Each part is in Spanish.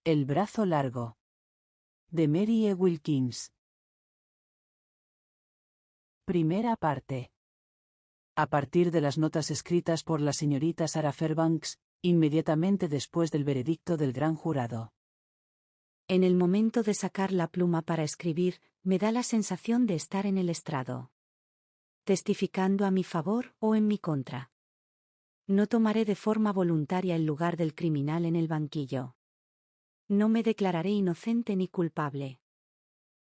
El brazo largo. De Mary E. Wilkins. Primera parte. A partir de las notas escritas por la señorita Sarah Fairbanks, inmediatamente después del veredicto del gran jurado. En el momento de sacar la pluma para escribir, me da la sensación de estar en el estrado. Testificando a mi favor o en mi contra. No tomaré de forma voluntaria el lugar del criminal en el banquillo. No me declararé inocente ni culpable.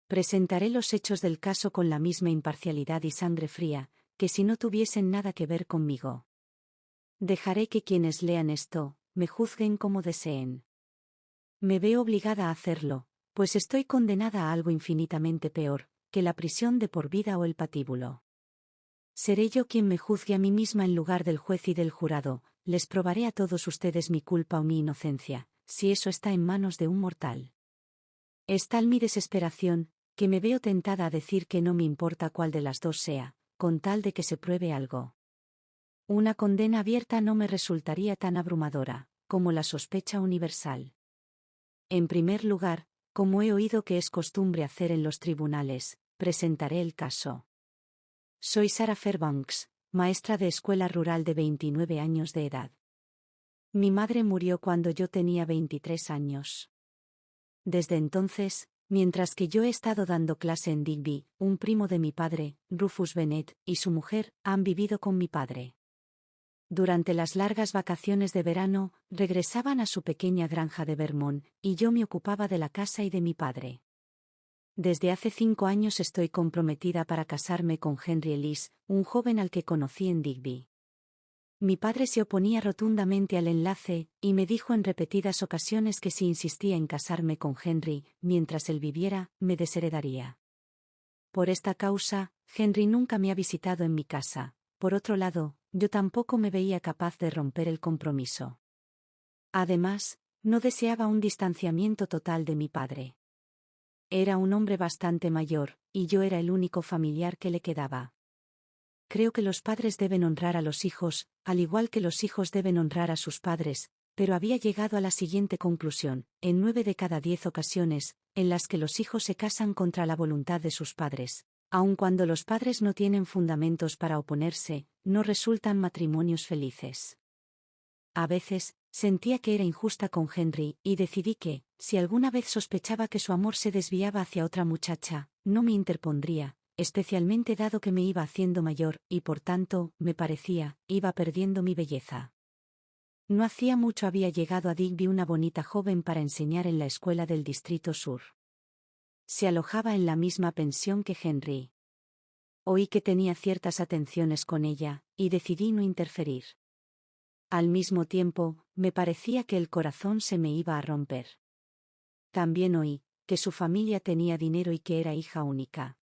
Presentaré los hechos del caso con la misma imparcialidad y sangre fría, que si no tuviesen nada que ver conmigo. Dejaré que quienes lean esto, me juzguen como deseen. Me veo obligada a hacerlo, pues estoy condenada a algo infinitamente peor, que la prisión de por vida o el patíbulo. Seré yo quien me juzgue a mí misma en lugar del juez y del jurado, les probaré a todos ustedes mi culpa o mi inocencia, si eso está en manos de un mortal. Es tal mi desesperación, que me veo tentada a decir que no me importa cuál de las dos sea, con tal de que se pruebe algo. Una condena abierta no me resultaría tan abrumadora, como la sospecha universal. En primer lugar, como he oído que es costumbre hacer en los tribunales, presentaré el caso. Soy Sarah Fairbanks, maestra de escuela rural de 29 años de edad. Mi madre murió cuando yo tenía 23 años. Desde entonces, mientras que yo he estado dando clase en Digby, un primo de mi padre, Rufus Bennett, y su mujer, han vivido con mi padre. Durante las largas vacaciones de verano, regresaban a su pequeña granja de Vermont, y yo me ocupaba de la casa y de mi padre. Desde hace 5 años estoy comprometida para casarme con Henry Ellis, un joven al que conocí en Digby. Mi padre se oponía rotundamente al enlace, y me dijo en repetidas ocasiones que si insistía en casarme con Henry, mientras él viviera, me desheredaría. Por esta causa, Henry nunca me ha visitado en mi casa. Por otro lado, yo tampoco me veía capaz de romper el compromiso. Además, no deseaba un distanciamiento total de mi padre. Era un hombre bastante mayor, y yo era el único familiar que le quedaba. Creo que los padres deben honrar a los hijos, al igual que los hijos deben honrar a sus padres, pero había llegado a la siguiente conclusión: en 9 de cada 10 ocasiones, en las que los hijos se casan contra la voluntad de sus padres, aun cuando los padres no tienen fundamentos para oponerse, no resultan matrimonios felices. A veces, sentía que era injusta con Henry, y decidí que, si alguna vez sospechaba que su amor se desviaba hacia otra muchacha, no me interpondría, especialmente dado que me iba haciendo mayor, y por tanto, me parecía, iba perdiendo mi belleza. No hacía mucho había llegado a Digby una bonita joven para enseñar en la escuela del Distrito Sur. Se alojaba en la misma pensión que Henry. Oí que tenía ciertas atenciones con ella, y decidí no interferir. Al mismo tiempo, me parecía que el corazón se me iba a romper. También oí que su familia tenía dinero y que era hija única.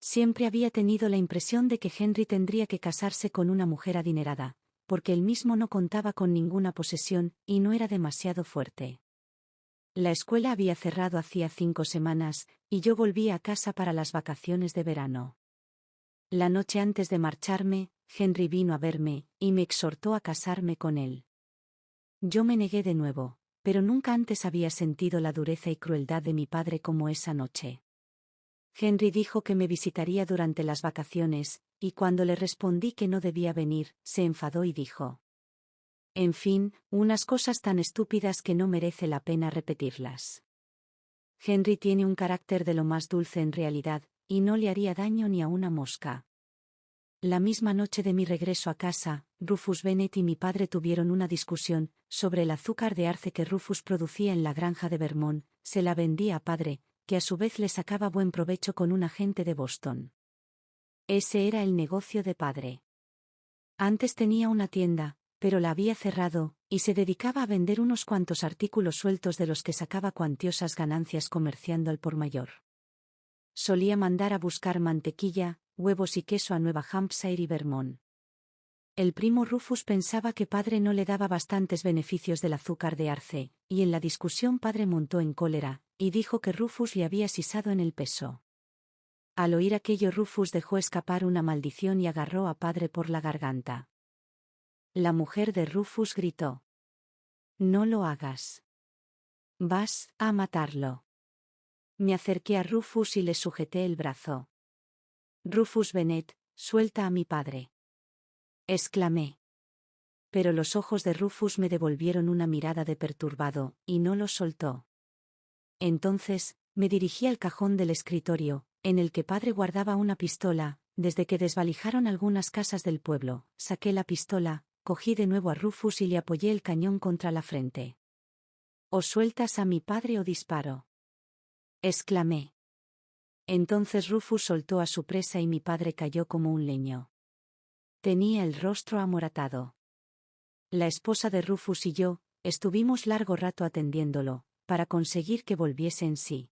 Siempre había tenido la impresión de que Henry tendría que casarse con una mujer adinerada, porque él mismo no contaba con ninguna posesión, y no era demasiado fuerte. La escuela había cerrado hacía 5 semanas, y yo volvía a casa para las vacaciones de verano. La noche antes de marcharme, Henry vino a verme, y me exhortó a casarme con él. Yo me negué de nuevo, pero nunca antes había sentido la dureza y crueldad de mi padre como esa noche. Henry dijo que me visitaría durante las vacaciones, y cuando le respondí que no debía venir, se enfadó y dijo: en fin, unas cosas tan estúpidas que no merece la pena repetirlas. Henry tiene un carácter de lo más dulce en realidad, y no le haría daño ni a una mosca. La misma noche de mi regreso a casa, Rufus Bennett y mi padre tuvieron una discusión sobre el azúcar de arce que Rufus producía en la granja de Vermont. Se la vendía a padre, que a su vez le sacaba buen provecho con un agente de Boston. Ese era el negocio de padre. Antes tenía una tienda, pero la había cerrado, y se dedicaba a vender unos cuantos artículos sueltos de los que sacaba cuantiosas ganancias comerciando al por mayor. Solía mandar a buscar mantequilla, huevos y queso a Nueva Hampshire y Vermont. El primo Rufus pensaba que padre no le daba bastantes beneficios del azúcar de arce, y en la discusión padre montó en cólera, y dijo que Rufus le había sisado en el peso. Al oír aquello Rufus dejó escapar una maldición y agarró a padre por la garganta. La mujer de Rufus gritó: no lo hagas. Vas a matarlo. Me acerqué a Rufus y le sujeté el brazo. Rufus Bennet, suelta a mi padre. Exclamé. Pero los ojos de Rufus me devolvieron una mirada de perturbado, y no los soltó. Entonces, me dirigí al cajón del escritorio, en el que padre guardaba una pistola. Desde que desvalijaron algunas casas del pueblo, saqué la pistola, cogí de nuevo a Rufus y le apoyé el cañón contra la frente. «O sueltas a mi padre o disparo», exclamé. Entonces Rufus soltó a su presa y mi padre cayó como un leño. Tenía el rostro amoratado. La esposa de Rufus y yo estuvimos largo rato atendiéndolo, para conseguir que volviese en sí.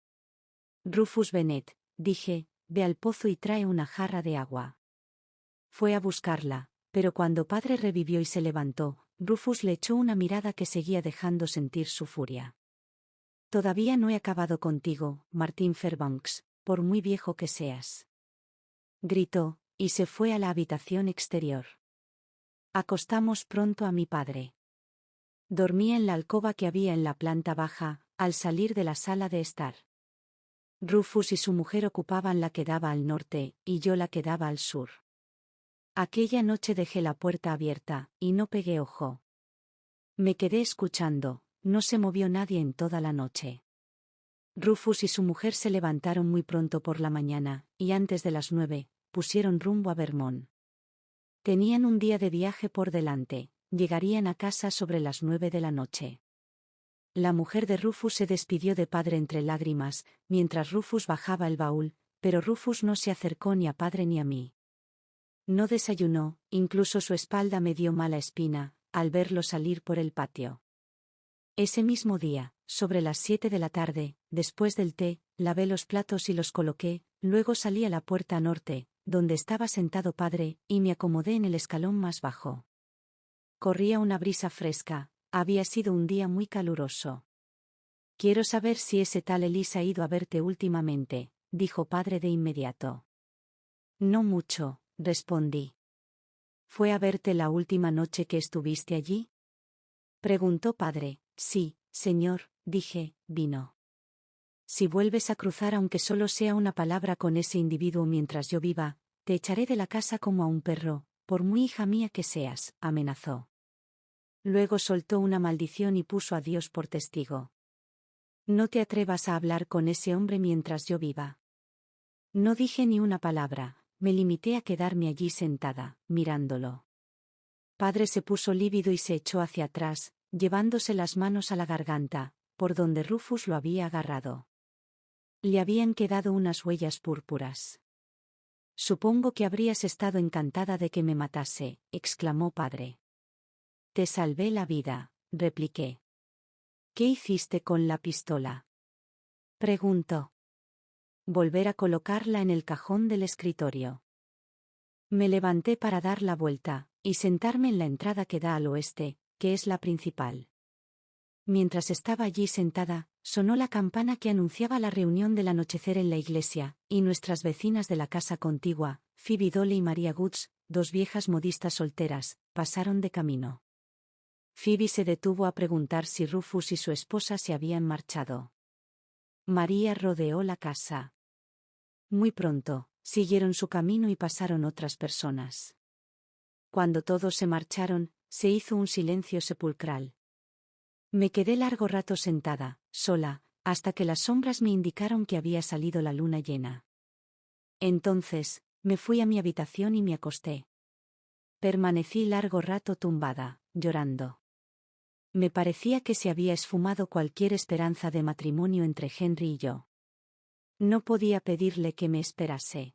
«Rufus Bennet», dije, «ve al pozo y trae una jarra de agua». Fue a buscarla, pero cuando padre revivió y se levantó, Rufus le echó una mirada que seguía dejando sentir su furia. «Todavía no he acabado contigo, Martín Fairbanks, por muy viejo que seas», gritó, y se fue a la habitación exterior. Acostamos pronto a mi padre. Dormía en la alcoba que había en la planta baja, al salir de la sala de estar. Rufus y su mujer ocupaban la que daba al norte, y yo la que daba al sur. Aquella noche dejé la puerta abierta, y no pegué ojo. Me quedé escuchando, no se movió nadie en toda la noche. Rufus y su mujer se levantaron muy pronto por la mañana, y antes de las 9, pusieron rumbo a Vermont. Tenían un día de viaje por delante, llegarían a casa sobre las 9 de la noche. La mujer de Rufus se despidió de padre entre lágrimas, mientras Rufus bajaba el baúl, pero Rufus no se acercó ni a padre ni a mí. No desayunó, incluso su espalda me dio mala espina, al verlo salir por el patio. Ese mismo día, sobre las 7 de la tarde, después del té, lavé los platos y los coloqué, luego salí a la puerta norte, donde estaba sentado padre, y me acomodé en el escalón más bajo. Corría una brisa fresca, había sido un día muy caluroso. «Quiero saber si ese tal Ellis ha ido a verte últimamente», dijo padre de inmediato. «No mucho», respondí. «¿Fue a verte la última noche que estuviste allí?», preguntó padre. «Sí, señor», dije, «vino». «Si vuelves a cruzar aunque solo sea una palabra con ese individuo mientras yo viva, te echaré de la casa como a un perro, por muy hija mía que seas», amenazó. Luego soltó una maldición y puso a Dios por testigo. «No te atrevas a hablar con ese hombre mientras yo viva». No dije ni una palabra, me limité a quedarme allí sentada, mirándolo. Padre se puso lívido y se echó hacia atrás, llevándose las manos a la garganta, por donde Rufus lo había agarrado. Le habían quedado unas huellas púrpuras. «Supongo que habrías estado encantada de que me matase», exclamó padre. «Te salvé la vida», repliqué. «¿Qué hiciste con la pistola?», preguntó. «Volver a colocarla en el cajón del escritorio». Me levanté para dar la vuelta, y sentarme en la entrada que da al oeste, que es la principal. Mientras estaba allí sentada, sonó la campana que anunciaba la reunión del anochecer en la iglesia, y nuestras vecinas de la casa contigua, Phoebe Dole y María Goods, dos viejas modistas solteras, pasaron de camino. Phoebe se detuvo a preguntar si Rufus y su esposa se habían marchado. María rodeó la casa. Muy pronto, siguieron su camino y pasaron otras personas. Cuando todos se marcharon, se hizo un silencio sepulcral. Me quedé largo rato sentada, sola, hasta que las sombras me indicaron que había salido la luna llena. Entonces, me fui a mi habitación y me acosté. Permanecí largo rato tumbada, llorando. Me parecía que se había esfumado cualquier esperanza de matrimonio entre Henry y yo. No podía pedirle que me esperase.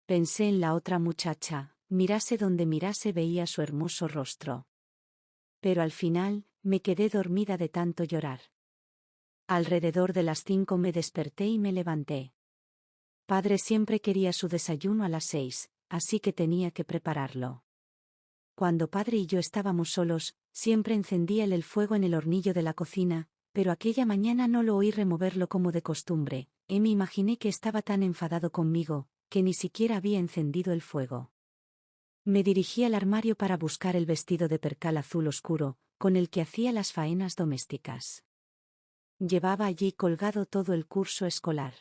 Pensé en la otra muchacha, mirase donde mirase veía su hermoso rostro. Pero al final, me quedé dormida de tanto llorar. Alrededor de las 5 me desperté y me levanté. Padre siempre quería su desayuno a las 6, así que tenía que prepararlo. Cuando padre y yo estábamos solos, siempre encendía el fuego en el hornillo de la cocina, pero aquella mañana no lo oí removerlo como de costumbre, y me imaginé que estaba tan enfadado conmigo, que ni siquiera había encendido el fuego. Me dirigí al armario para buscar el vestido de percal azul oscuro, con el que hacía las faenas domésticas. Llevaba allí colgado todo el curso escolar.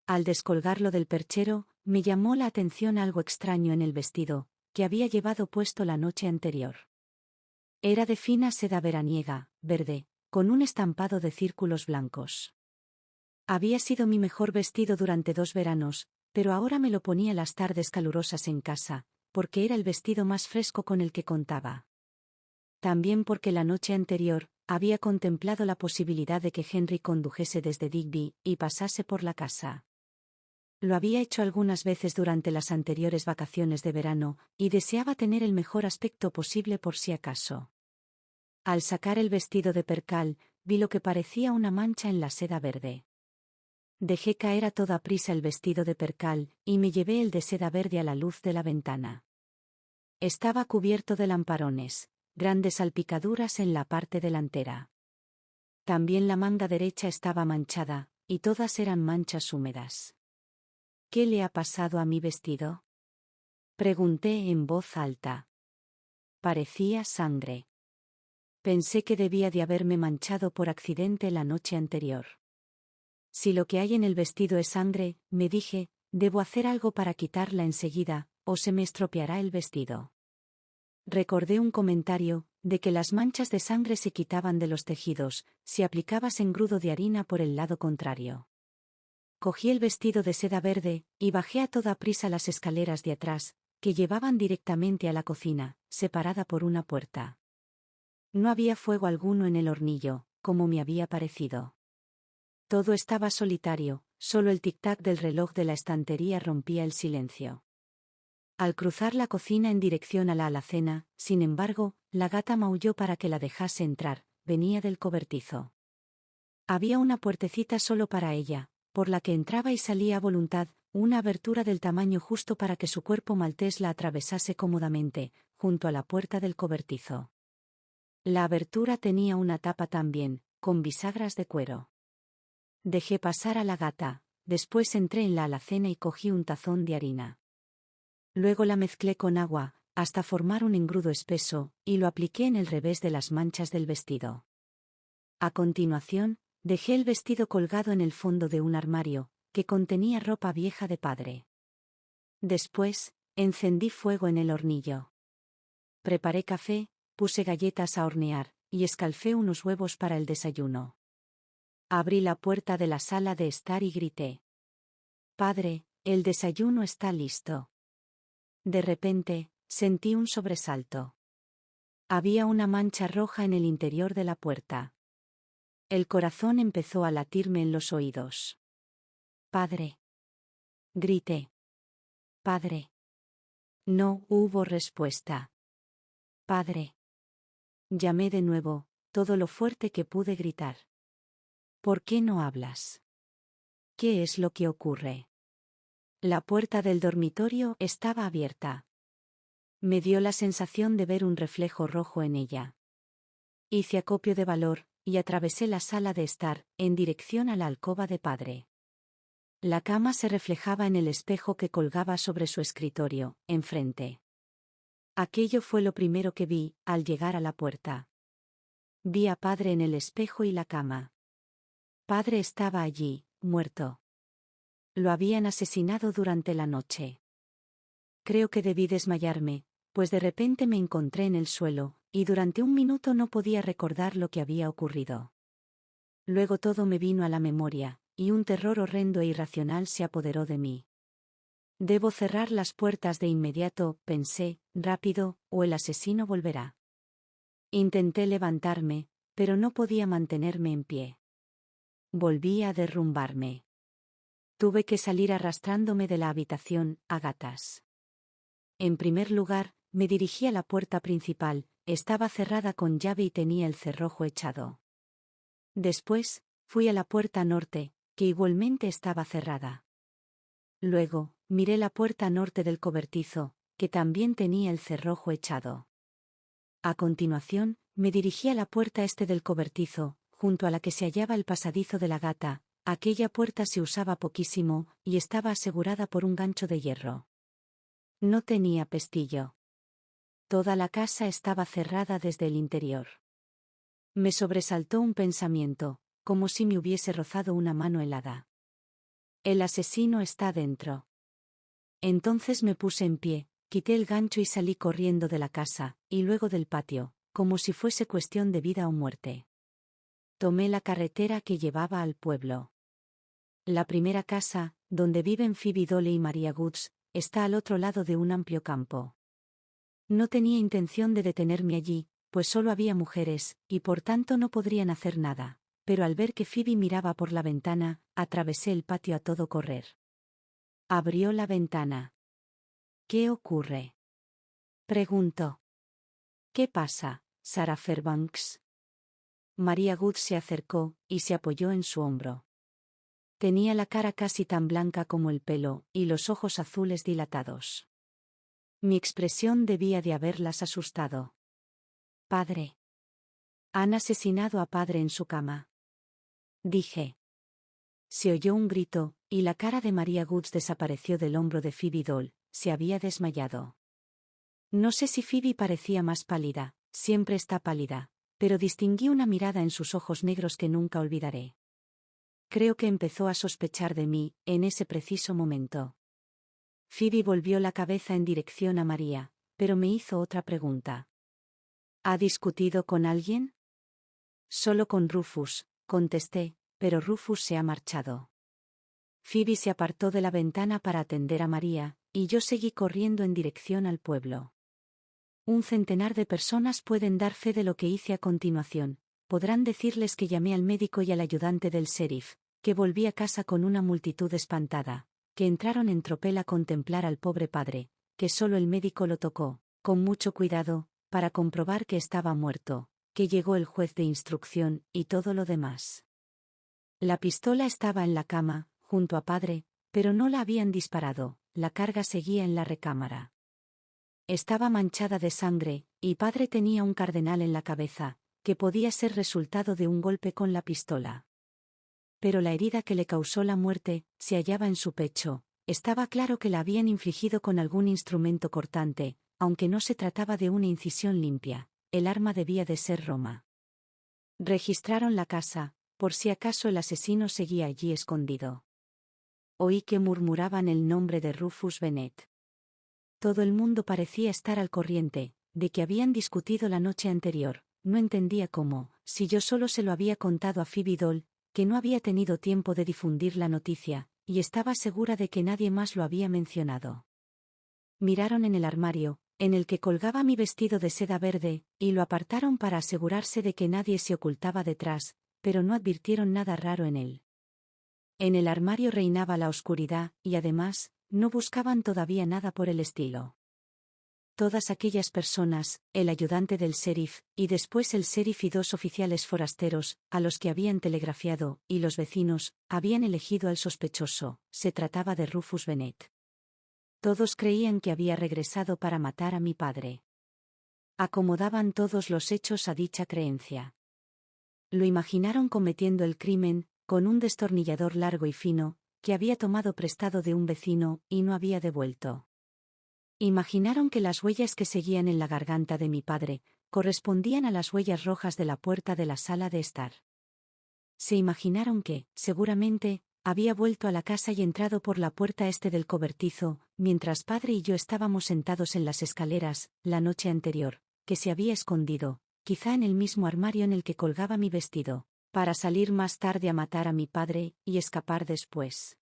Al descolgarlo del perchero, me llamó la atención algo extraño en el vestido, que había llevado puesto la noche anterior. Era de fina seda veraniega, verde, con un estampado de círculos blancos. Había sido mi mejor vestido durante 2 veranos, pero ahora me lo ponía las tardes calurosas en casa, porque era el vestido más fresco con el que contaba. También porque la noche anterior, había contemplado la posibilidad de que Henry condujese desde Digby y pasase por la casa. Lo había hecho algunas veces durante las anteriores vacaciones de verano, y deseaba tener el mejor aspecto posible por si acaso. Al sacar el vestido de percal, vi lo que parecía una mancha en la seda verde. Dejé caer a toda prisa el vestido de percal, y me llevé el de seda verde a la luz de la ventana. Estaba cubierto de lamparones, grandes salpicaduras en la parte delantera. También la manga derecha estaba manchada, y todas eran manchas húmedas. ¿Qué le ha pasado a mi vestido?, pregunté en voz alta. Parecía sangre. Pensé que debía de haberme manchado por accidente la noche anterior. Si lo que hay en el vestido es sangre, me dije, debo hacer algo para quitarla enseguida, o se me estropeará el vestido. Recordé un comentario, de que las manchas de sangre se quitaban de los tejidos, si aplicabas engrudo de harina por el lado contrario. Cogí el vestido de seda verde, y bajé a toda prisa las escaleras de atrás, que llevaban directamente a la cocina, separada por una puerta. No había fuego alguno en el hornillo, como me había parecido. Todo estaba solitario, solo el tic-tac del reloj de la estantería rompía el silencio. Al cruzar la cocina en dirección a la alacena, sin embargo, la gata maulló para que la dejase entrar, venía del cobertizo. Había una puertecita solo para ella, por la que entraba y salía a voluntad, una abertura del tamaño justo para que su cuerpo maltés la atravesase cómodamente, junto a la puerta del cobertizo. La abertura tenía una tapa también, con bisagras de cuero. Dejé pasar a la gata, después entré en la alacena y cogí un tazón de harina. Luego la mezclé con agua, hasta formar un engrudo espeso, y lo apliqué en el revés de las manchas del vestido. A continuación, dejé el vestido colgado en el fondo de un armario, que contenía ropa vieja de padre. Después, encendí fuego en el hornillo. Preparé café, puse galletas a hornear, y escalfé unos huevos para el desayuno. Abrí la puerta de la sala de estar y grité: «Padre, el desayuno está listo». De repente, sentí un sobresalto. Había una mancha roja en el interior de la puerta. El corazón empezó a latirme en los oídos. «Padre», grité. «Padre». No hubo respuesta. «Padre». Llamé de nuevo, todo lo fuerte que pude gritar. «¿Por qué no hablas? ¿Qué es lo que ocurre?». La puerta del dormitorio estaba abierta. Me dio la sensación de ver un reflejo rojo en ella. Hice acopio de valor, y atravesé la sala de estar, en dirección a la alcoba de padre. La cama se reflejaba en el espejo que colgaba sobre su escritorio, enfrente. Aquello fue lo primero que vi, al llegar a la puerta. Vi a padre en el espejo y la cama. Padre estaba allí, muerto. Lo habían asesinado durante la noche. Creo que debí desmayarme, pues de repente me encontré en el suelo, y durante un minuto no podía recordar lo que había ocurrido. Luego todo me vino a la memoria, y un terror horrendo e irracional se apoderó de mí. Debo cerrar las puertas de inmediato, pensé, rápido, o el asesino volverá. Intenté levantarme, pero no podía mantenerme en pie. Volví a derrumbarme. Tuve que salir arrastrándome de la habitación, a gatas. En primer lugar, me dirigí a la puerta principal, estaba cerrada con llave y tenía el cerrojo echado. Después, fui a la puerta norte, que igualmente estaba cerrada. Luego, miré la puerta norte del cobertizo, que también tenía el cerrojo echado. A continuación, me dirigí a la puerta este del cobertizo, junto a la que se hallaba el pasadizo de la gata. Aquella puerta se usaba poquísimo, y estaba asegurada por un gancho de hierro. No tenía pestillo. Toda la casa estaba cerrada desde el interior. Me sobresaltó un pensamiento: como si me hubiese rozado una mano helada. El asesino está dentro. Entonces me puse en pie, quité el gancho y salí corriendo de la casa, y luego del patio, como si fuese cuestión de vida o muerte. Tomé la carretera que llevaba al pueblo. La primera casa, donde viven Phoebe Dole y Maria Goods, está al otro lado de un amplio campo. No tenía intención de detenerme allí, pues solo había mujeres, y por tanto no podrían hacer nada, pero al ver que Phoebe miraba por la ventana, atravesé el patio a todo correr. Abrió la ventana. ¿Qué ocurre? Preguntó. ¿Qué pasa, Sarah Fairbanks? Maria Good se acercó, y se apoyó en su hombro. Tenía la cara casi tan blanca como el pelo, y los ojos azules dilatados. Mi expresión debía de haberlas asustado. Padre. Han asesinado a padre en su cama. Dije. Se oyó un grito, y la cara de Maria Goods desapareció del hombro de Phoebe Dole, se había desmayado. No sé si Phoebe parecía más pálida, siempre está pálida, pero distinguí una mirada en sus ojos negros que nunca olvidaré. Creo que empezó a sospechar de mí, en ese preciso momento. Phoebe volvió la cabeza en dirección a María, pero me hizo otra pregunta. ¿Ha discutido con alguien? Solo con Rufus, contesté, pero Rufus se ha marchado. Phoebe se apartó de la ventana para atender a María, y yo seguí corriendo en dirección al pueblo. Un centenar de personas pueden dar fe de lo que hice a continuación. Podrán decirles que llamé al médico y al ayudante del sheriff, que volví a casa con una multitud espantada, que entraron en tropel a contemplar al pobre padre, que solo el médico lo tocó, con mucho cuidado, para comprobar que estaba muerto, que llegó el juez de instrucción, y todo lo demás. La pistola estaba en la cama, junto a padre, pero no la habían disparado, la carga seguía en la recámara. Estaba manchada de sangre, y padre tenía un cardenal en la cabeza, que podía ser resultado de un golpe con la pistola. Pero la herida que le causó la muerte, se hallaba en su pecho, estaba claro que la habían infligido con algún instrumento cortante, aunque no se trataba de una incisión limpia, el arma debía de ser Roma. Registraron la casa, por si acaso el asesino seguía allí escondido. Oí que murmuraban el nombre de Rufus Bennett. Todo el mundo parecía estar al corriente, de que habían discutido la noche anterior. No entendía cómo, si yo solo se lo había contado a Phoebe Dole, que no había tenido tiempo de difundir la noticia, y estaba segura de que nadie más lo había mencionado. Miraron en el armario, en el que colgaba mi vestido de seda verde, y lo apartaron para asegurarse de que nadie se ocultaba detrás, pero no advirtieron nada raro en él. En el armario reinaba la oscuridad, y además, no buscaban todavía nada por el estilo. Todas aquellas personas, el ayudante del sheriff, y después el sheriff y 2 oficiales forasteros, a los que habían telegrafiado, y los vecinos, habían elegido al sospechoso, se trataba de Rufus Bennett. Todos creían que había regresado para matar a mi padre. Acomodaban todos los hechos a dicha creencia. Lo imaginaron cometiendo el crimen, con un destornillador largo y fino, que había tomado prestado de un vecino, y no había devuelto. Imaginaron que las huellas que seguían en la garganta de mi padre, correspondían a las huellas rojas de la puerta de la sala de estar. Se imaginaron que, seguramente, había vuelto a la casa y entrado por la puerta este del cobertizo, mientras padre y yo estábamos sentados en las escaleras, la noche anterior, que se había escondido, quizá en el mismo armario en el que colgaba mi vestido, para salir más tarde a matar a mi padre, y escapar después.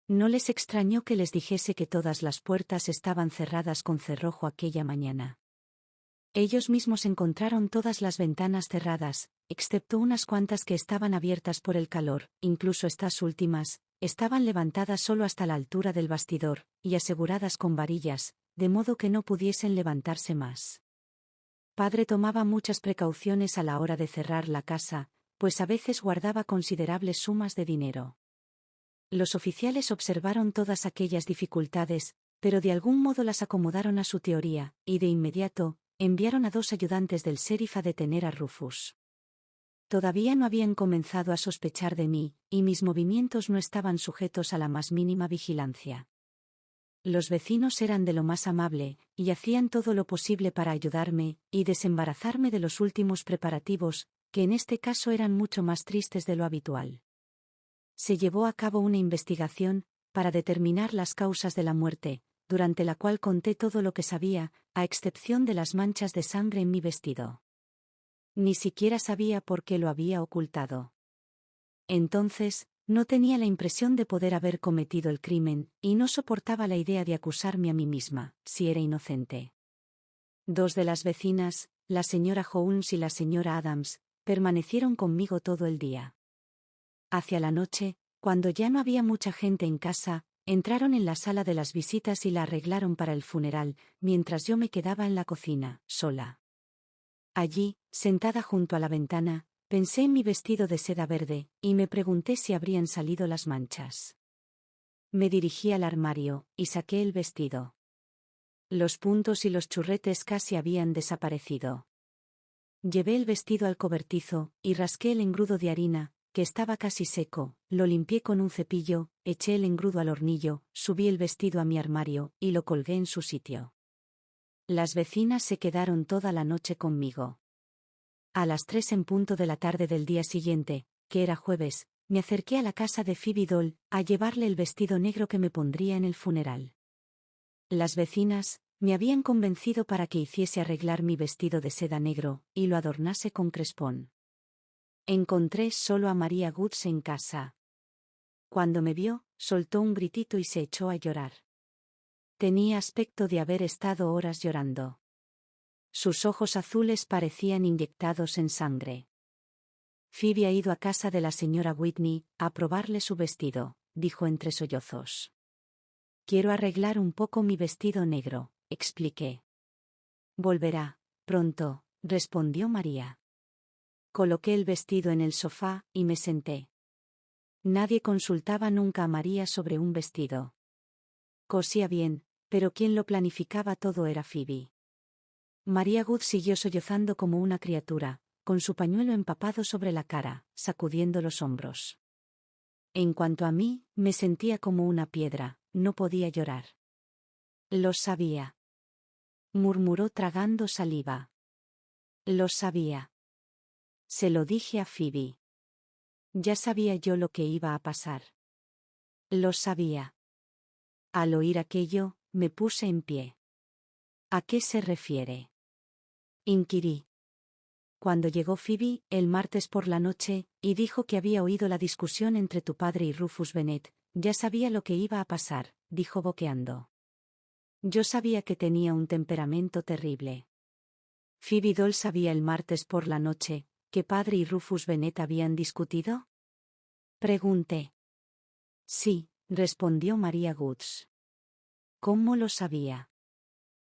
No les extrañó que les dijese que todas las puertas estaban cerradas con cerrojo aquella mañana. Ellos mismos encontraron todas las ventanas cerradas, excepto unas cuantas que estaban abiertas por el calor, incluso estas últimas, estaban levantadas solo hasta la altura del bastidor, y aseguradas con varillas, de modo que no pudiesen levantarse más. Padre tomaba muchas precauciones a la hora de cerrar la casa, pues a veces guardaba considerables sumas de dinero. Los oficiales observaron todas aquellas dificultades, pero de algún modo las acomodaron a su teoría, y de inmediato, enviaron a 2 ayudantes del sheriff a detener a Rufus. Todavía no habían comenzado a sospechar de mí, y mis movimientos no estaban sujetos a la más mínima vigilancia. Los vecinos eran de lo más amable, y hacían todo lo posible para ayudarme, y desembarazarme de los últimos preparativos, que en este caso eran mucho más tristes de lo habitual. Se llevó a cabo una investigación para determinar las causas de la muerte, durante la cual conté todo lo que sabía, a excepción de las manchas de sangre en mi vestido. Ni siquiera sabía por qué lo había ocultado. Entonces, no tenía la impresión de poder haber cometido el crimen, y no soportaba la idea de acusarme a mí misma, si era inocente. Dos de las vecinas, la señora Holmes y la señora Adams, permanecieron conmigo todo el día. Hacia la noche, cuando ya no había mucha gente en casa, entraron en la sala de las visitas y la arreglaron para el funeral, mientras yo me quedaba en la cocina, sola. Allí, sentada junto a la ventana, pensé en mi vestido de seda verde, y me pregunté si habrían salido las manchas. Me dirigí al armario, y saqué el vestido. Los puntos y los churretes casi habían desaparecido. Llevé el vestido al cobertizo, y rasqué el engrudo de harina, que estaba casi seco, lo limpié con un cepillo, eché el engrudo al hornillo, subí el vestido a mi armario, y lo colgué en su sitio. Las vecinas se quedaron toda la noche conmigo. A las 3 en punto de la tarde del día siguiente, que era jueves, me acerqué a la casa de Phoebe Dole, a llevarle el vestido negro que me pondría en el funeral. Las vecinas me habían convencido para que hiciese arreglar mi vestido de seda negro, y lo adornase con crespón. Encontré solo a María Goods en casa. Cuando me vio, soltó un gritito y se echó a llorar. Tenía aspecto de haber estado horas llorando. Sus ojos azules parecían inyectados en sangre. Phoebe ha ido a casa de la señora Whitney, a probarle su vestido, dijo entre sollozos. Quiero arreglar un poco mi vestido negro, expliqué. Volverá, pronto, respondió María. Coloqué el vestido en el sofá, y me senté. Nadie consultaba nunca a María sobre un vestido. Cosía bien, pero quien lo planificaba todo era Phoebe. María Good siguió sollozando como una criatura, con su pañuelo empapado sobre la cara, sacudiendo los hombros. En cuanto a mí, me sentía como una piedra, no podía llorar. Lo sabía. Murmuró tragando saliva. Lo sabía. Se lo dije a Phoebe. Ya sabía yo lo que iba a pasar. Lo sabía. Al oír aquello, me puse en pie. ¿A qué se refiere? Inquirí. Cuando llegó Phoebe, el martes por la noche, y dijo que había oído la discusión entre tu padre y Rufus Bennet, ya sabía lo que iba a pasar, dijo boqueando. Yo sabía que tenía un temperamento terrible. ¿Phoebe Dole sabía el martes por la noche que padre y Rufus Bennet habían discutido? Pregunté. Sí, respondió María Goods. ¿Cómo lo sabía?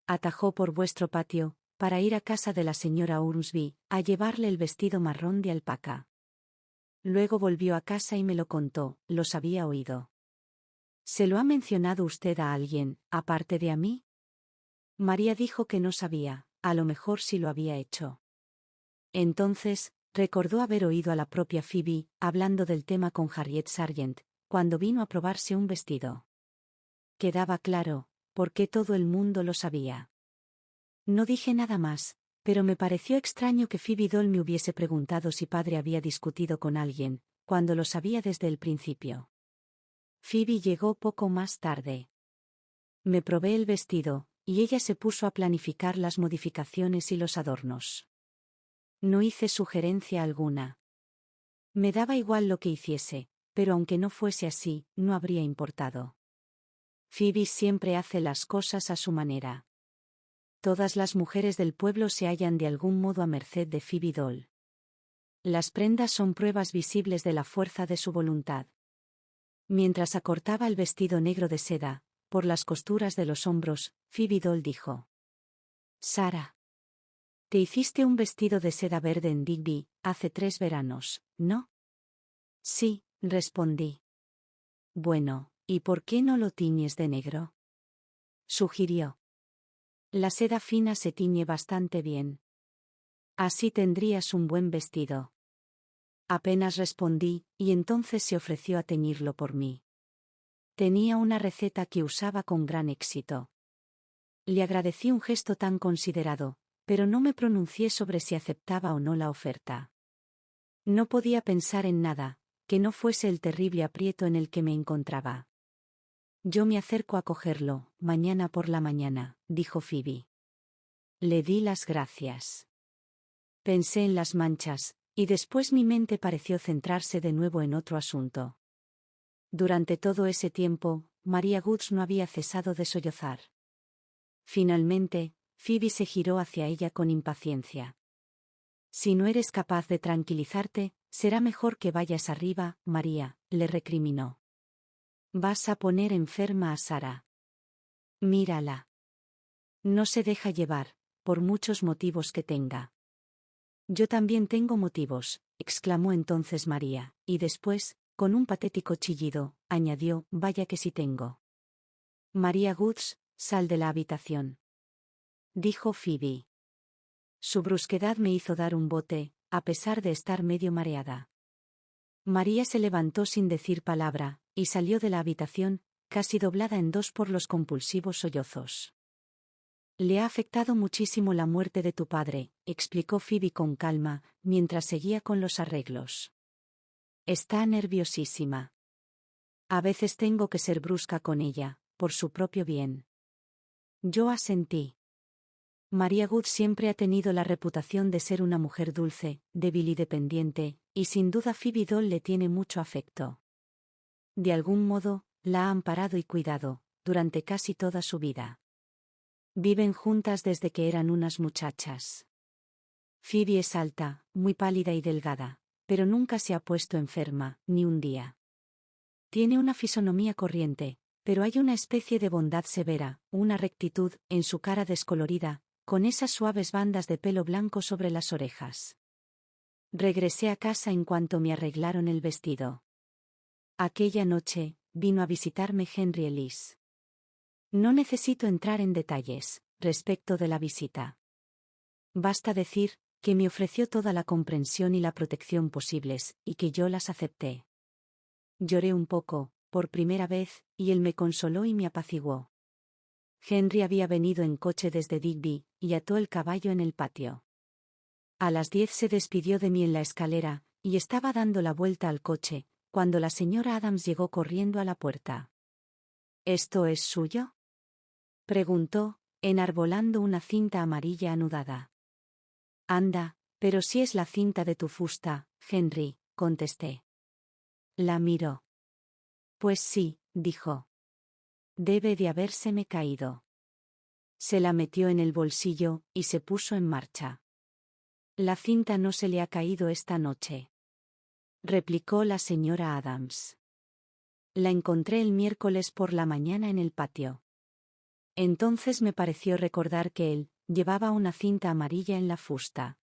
Atajó por vuestro patio, para ir a casa de la señora Ormsby, a llevarle el vestido marrón de alpaca. Luego volvió a casa y me lo contó, los había oído. ¿Se lo ha mencionado usted a alguien, aparte de a mí? María dijo que no sabía, a lo mejor sí lo había hecho. Entonces, recordó haber oído a la propia Phoebe, hablando del tema con Harriet Sargent, cuando vino a probarse un vestido. Quedaba claro, por qué todo el mundo lo sabía. No dije nada más, pero me pareció extraño que Phoebe Dole me hubiese preguntado si padre había discutido con alguien, cuando lo sabía desde el principio. Phoebe llegó poco más tarde. Me probé el vestido, y ella se puso a planificar las modificaciones y los adornos. No hice sugerencia alguna. Me daba igual lo que hiciese, pero aunque no fuese así, no habría importado. Phoebe siempre hace las cosas a su manera. Todas las mujeres del pueblo se hallan de algún modo a merced de Phoebe Dole. Las prendas son pruebas visibles de la fuerza de su voluntad. Mientras acortaba el vestido negro de seda, por las costuras de los hombros, Phoebe Dole dijo: Sara, te hiciste un vestido de seda verde en Digby, hace 3 veranos, ¿no? Sí, respondí. Bueno, ¿y por qué no lo tiñes de negro? Sugirió. La seda fina se tiñe bastante bien. Así tendrías un buen vestido. Apenas respondí, y entonces se ofreció a teñirlo por mí. Tenía una receta que usaba con gran éxito. Le agradecí un gesto tan considerado, pero no me pronuncié sobre si aceptaba o no la oferta. No podía pensar en nada, que no fuese el terrible aprieto en el que me encontraba. Yo me acerco a cogerlo, mañana por la mañana, dijo Phoebe. Le di las gracias. Pensé en las manchas, y después mi mente pareció centrarse de nuevo en otro asunto. Durante todo ese tiempo, María Goods no había cesado de sollozar. Finalmente, Phoebe se giró hacia ella con impaciencia. Si no eres capaz de tranquilizarte, será mejor que vayas arriba, María, le recriminó. Vas a poner enferma a Sara. Mírala. No se deja llevar, por muchos motivos que tenga. Yo también tengo motivos, exclamó entonces María, y después, con un patético chillido, añadió, vaya que sí tengo. María Goods, sal de la habitación. Dijo Phoebe. Su brusquedad me hizo dar un bote, a pesar de estar medio mareada. María se levantó sin decir palabra, y salió de la habitación, casi doblada en dos por los compulsivos sollozos. Le ha afectado muchísimo la muerte de tu padre, explicó Phoebe con calma, mientras seguía con los arreglos. Está nerviosísima. A veces tengo que ser brusca con ella, por su propio bien. Yo asentí. María Good siempre ha tenido la reputación de ser una mujer dulce, débil y dependiente, y sin duda Phoebe Doll le tiene mucho afecto. De algún modo, la ha amparado y cuidado, durante casi toda su vida. Viven juntas desde que eran unas muchachas. Phoebe es alta, muy pálida y delgada, pero nunca se ha puesto enferma, ni un día. Tiene una fisonomía corriente, pero hay una especie de bondad severa, una rectitud, en su cara descolorida, con esas suaves bandas de pelo blanco sobre las orejas. Regresé a casa en cuanto me arreglaron el vestido. Aquella noche, vino a visitarme Henry Ellis. No necesito entrar en detalles, respecto de la visita. Basta decir, que me ofreció toda la comprensión y la protección posibles, y que yo las acepté. Lloré un poco, por primera vez, y él me consoló y me apaciguó. Henry había venido en coche desde Digby, y ató el caballo en el patio. A las 10 se despidió de mí en la escalera, y estaba dando la vuelta al coche, cuando la señora Adams llegó corriendo a la puerta. ¿Esto es suyo?, preguntó, enarbolando una cinta amarilla anudada. Anda, pero si es la cinta de tu fusta, Henry, contesté. La miró. Pues sí, dijo. Debe de habérseme caído. Se la metió en el bolsillo, y se puso en marcha. La cinta no se le ha caído esta noche, replicó la señora Adams. La encontré el miércoles por la mañana en el patio. Entonces me pareció recordar que él llevaba una cinta amarilla en la fusta.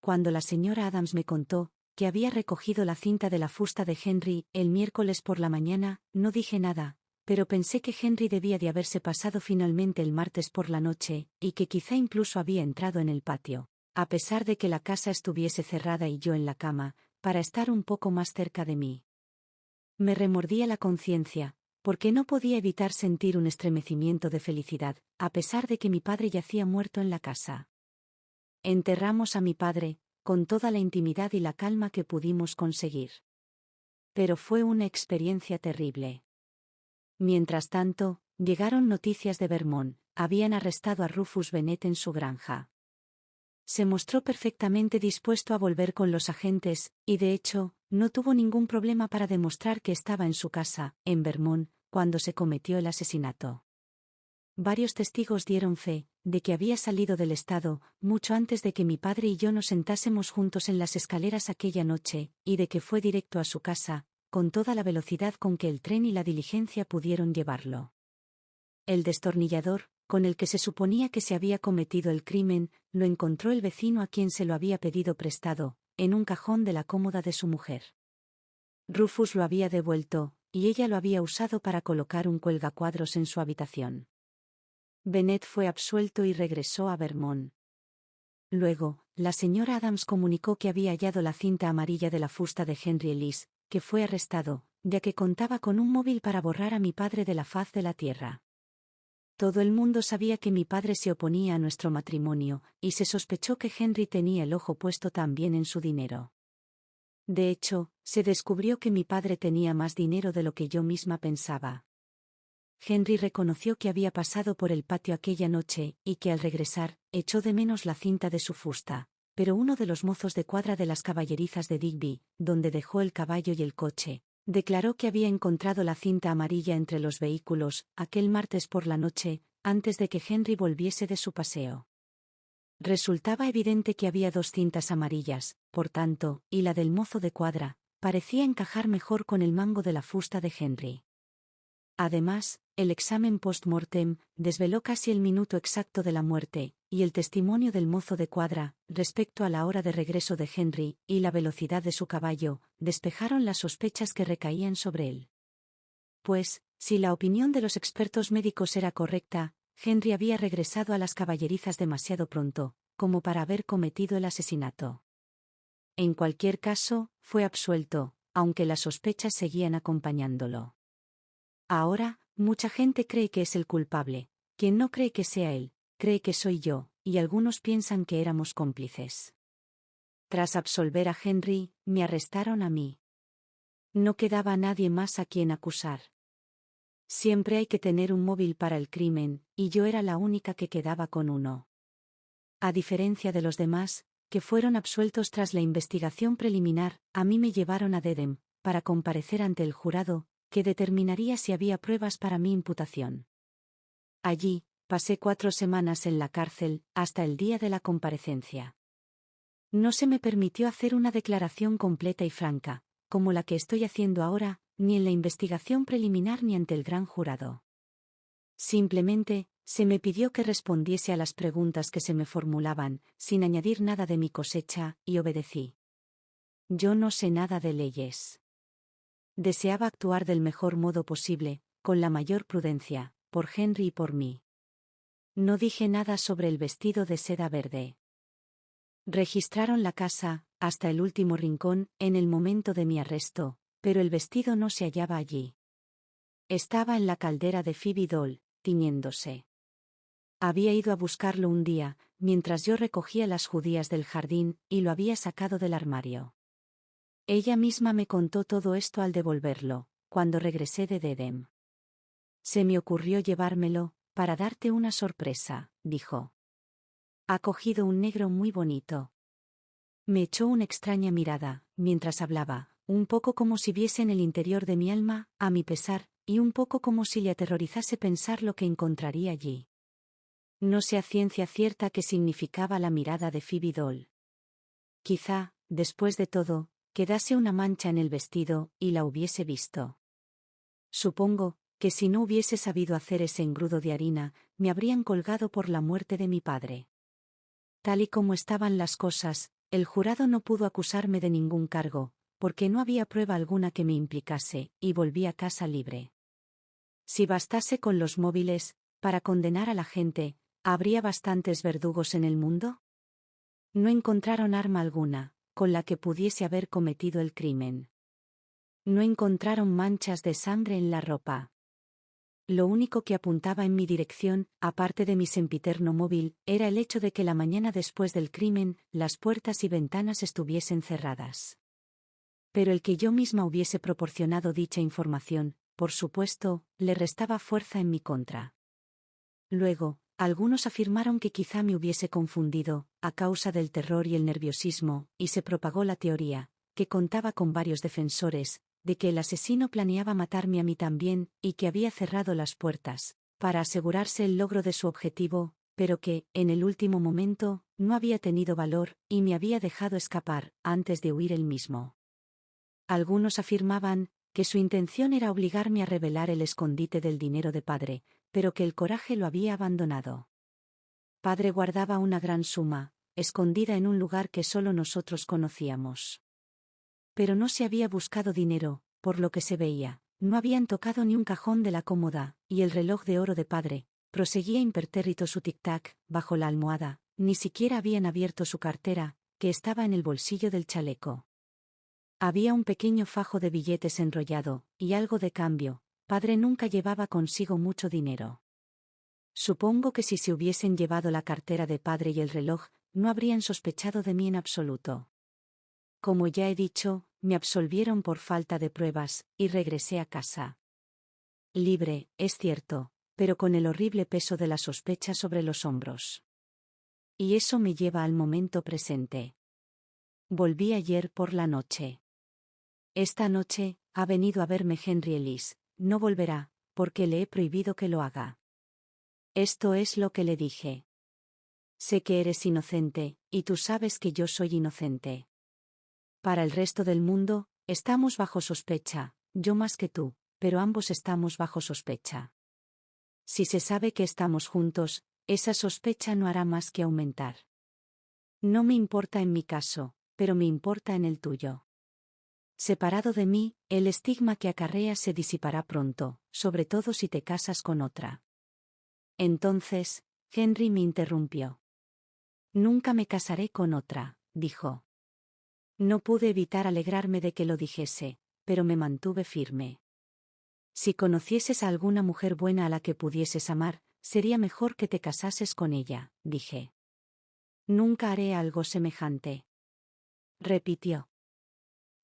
Cuando la señora Adams me contó que había recogido la cinta de la fusta de Henry el miércoles por la mañana, no dije nada, pero pensé que Henry debía de haberse pasado finalmente el martes por la noche, y que quizá incluso había entrado en el patio, a pesar de que la casa estuviese cerrada y yo en la cama, para estar un poco más cerca de mí. Me remordía la conciencia, porque no podía evitar sentir un estremecimiento de felicidad, a pesar de que mi padre yacía muerto en la casa. Enterramos a mi padre, con toda la intimidad y la calma que pudimos conseguir. Pero fue una experiencia terrible. Mientras tanto, llegaron noticias de Vermont, habían arrestado a Rufus Bennett en su granja. Se mostró perfectamente dispuesto a volver con los agentes, y de hecho, no tuvo ningún problema para demostrar que estaba en su casa, en Vermont, cuando se cometió el asesinato. Varios testigos dieron fe de que había salido del estado, mucho antes de que mi padre y yo nos sentásemos juntos en las escaleras aquella noche, y de que fue directo a su casa, con toda la velocidad con que el tren y la diligencia pudieron llevarlo. El destornillador, con el que se suponía que se había cometido el crimen, lo encontró el vecino a quien se lo había pedido prestado, en un cajón de la cómoda de su mujer. Rufus lo había devuelto, y ella lo había usado para colocar un cuelgacuadros en su habitación. Bennett fue absuelto y regresó a Vermont. Luego, la señora Adams comunicó que había hallado la cinta amarilla de la fusta de Henry Ellis, que fue arrestado, ya que contaba con un móvil para borrar a mi padre de la faz de la tierra. Todo el mundo sabía que mi padre se oponía a nuestro matrimonio, y se sospechó que Henry tenía el ojo puesto también en su dinero. De hecho, se descubrió que mi padre tenía más dinero de lo que yo misma pensaba. Henry reconoció que había pasado por el patio aquella noche, y que al regresar, echó de menos la cinta de su fusta, pero uno de los mozos de cuadra de las caballerizas de Digby, donde dejó el caballo y el coche, declaró que había encontrado la cinta amarilla entre los vehículos, aquel martes por la noche, antes de que Henry volviese de su paseo. Resultaba evidente que había dos cintas amarillas, por tanto, y la del mozo de cuadra, parecía encajar mejor con el mango de la fusta de Henry. Además, el examen post-mortem desveló casi el minuto exacto de la muerte, y el testimonio del mozo de cuadra, respecto a la hora de regreso de Henry, y la velocidad de su caballo, despejaron las sospechas que recaían sobre él. Pues, si la opinión de los expertos médicos era correcta, Henry había regresado a las caballerizas demasiado pronto, como para haber cometido el asesinato. En cualquier caso, fue absuelto, aunque las sospechas seguían acompañándolo. Ahora, mucha gente cree que es el culpable. Quien no cree que sea él, cree que soy yo, y algunos piensan que éramos cómplices. Tras absolver a Henry, me arrestaron a mí. No quedaba nadie más a quien acusar. Siempre hay que tener un móvil para el crimen, y yo era la única que quedaba con uno. A diferencia de los demás, que fueron absueltos tras la investigación preliminar, a mí me llevaron a Dedham, para comparecer ante el jurado, que determinaría si había pruebas para mi imputación. Allí, pasé 4 semanas en la cárcel, hasta el día de la comparecencia. No se me permitió hacer una declaración completa y franca, como la que estoy haciendo ahora, ni en la investigación preliminar ni ante el gran jurado. Simplemente, se me pidió que respondiese a las preguntas que se me formulaban, sin añadir nada de mi cosecha, y obedecí. Yo no sé nada de leyes. Deseaba actuar del mejor modo posible, con la mayor prudencia, por Henry y por mí. No dije nada sobre el vestido de seda verde. Registraron la casa, hasta el último rincón, en el momento de mi arresto, pero el vestido no se hallaba allí. Estaba en la caldera de Phoebe Dole, tiñéndose. Había ido a buscarlo un día, mientras yo recogía las judías del jardín, y lo había sacado del armario. Ella misma me contó todo esto al devolverlo, cuando regresé de Dedham. Se me ocurrió llevármelo, para darte una sorpresa, dijo. Ha cogido un negro muy bonito. Me echó una extraña mirada, mientras hablaba, un poco como si viese en el interior de mi alma, a mi pesar, y un poco como si le aterrorizase pensar lo que encontraría allí. No sé a ciencia cierta qué significaba la mirada de Phoebe Dole. Quizá, después de todo, quedase una mancha en el vestido, y la hubiese visto. Supongo que si no hubiese sabido hacer ese engrudo de harina, me habrían colgado por la muerte de mi padre. Tal y como estaban las cosas, el jurado no pudo acusarme de ningún cargo, porque no había prueba alguna que me implicase, y volví a casa libre. Si bastase con los móviles, para condenar a la gente, ¿habría bastantes verdugos en el mundo? No encontraron arma alguna, con la que pudiese haber cometido el crimen. No encontraron manchas de sangre en la ropa. Lo único que apuntaba en mi dirección, aparte de mi sempiterno móvil, era el hecho de que la mañana después del crimen, las puertas y ventanas estuviesen cerradas. Pero el que yo misma hubiese proporcionado dicha información, por supuesto, le restaba fuerza en mi contra. Luego, algunos afirmaron que quizá me hubiese confundido, a causa del terror y el nerviosismo, y se propagó la teoría, que contaba con varios defensores, de que el asesino planeaba matarme a mí también, y que había cerrado las puertas, para asegurarse el logro de su objetivo, pero que, en el último momento, no había tenido valor, y me había dejado escapar, antes de huir él mismo. Algunos afirmaban que su intención era obligarme a revelar el escondite del dinero de padre, pero que el coraje lo había abandonado. Padre guardaba una gran suma, escondida en un lugar que solo nosotros conocíamos. Pero no se había buscado dinero, por lo que se veía, no habían tocado ni un cajón de la cómoda, y el reloj de oro de padre, proseguía impertérrito su tic-tac, bajo la almohada, ni siquiera habían abierto su cartera, que estaba en el bolsillo del chaleco. Había un pequeño fajo de billetes enrollado, y algo de cambio. Padre nunca llevaba consigo mucho dinero. Supongo que si se hubiesen llevado la cartera de padre y el reloj, no habrían sospechado de mí en absoluto. Como ya he dicho, me absolvieron por falta de pruebas, y regresé a casa. Libre, es cierto, pero con el horrible peso de la sospecha sobre los hombros. Y eso me lleva al momento presente. Volví ayer por la noche. Esta noche, ha venido a verme Henry Ellis, no volverá, porque le he prohibido que lo haga. Esto es lo que le dije. Sé que eres inocente, y tú sabes que yo soy inocente. Para el resto del mundo, estamos bajo sospecha, yo más que tú, pero ambos estamos bajo sospecha. Si se sabe que estamos juntos, esa sospecha no hará más que aumentar. No me importa en mi caso, pero me importa en el tuyo. Separado de mí, el estigma que acarrea se disipará pronto, sobre todo si te casas con otra. Entonces, Henry me interrumpió. Nunca me casaré con otra, dijo. No pude evitar alegrarme de que lo dijese, pero me mantuve firme. Si conocieses a alguna mujer buena a la que pudieses amar, sería mejor que te casases con ella, dije. Nunca haré algo semejante. Repitió.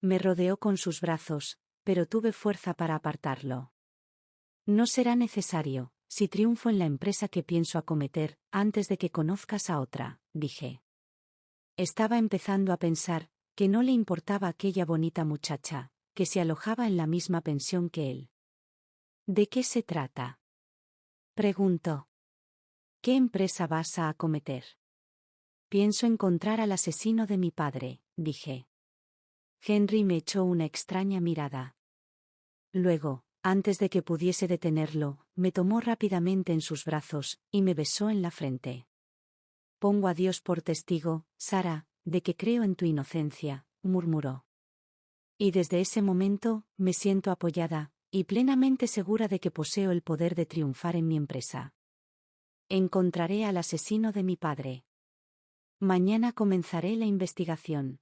Me rodeó con sus brazos, pero tuve fuerza para apartarlo. No será necesario, si triunfo en la empresa que pienso acometer, antes de que conozcas a otra, dije. Estaba empezando a pensar que no le importaba aquella bonita muchacha, que se alojaba en la misma pensión que él. ¿De qué se trata?, preguntó. ¿Qué empresa vas a acometer? Pienso encontrar al asesino de mi padre, dije. Henry me echó una extraña mirada. Luego, antes de que pudiese detenerlo, me tomó rápidamente en sus brazos, y me besó en la frente. Pongo a Dios por testigo, Sara, de que creo en tu inocencia, murmuró. Y desde ese momento, me siento apoyada, y plenamente segura de que poseo el poder de triunfar en mi empresa. Encontraré al asesino de mi padre. Mañana comenzaré la investigación.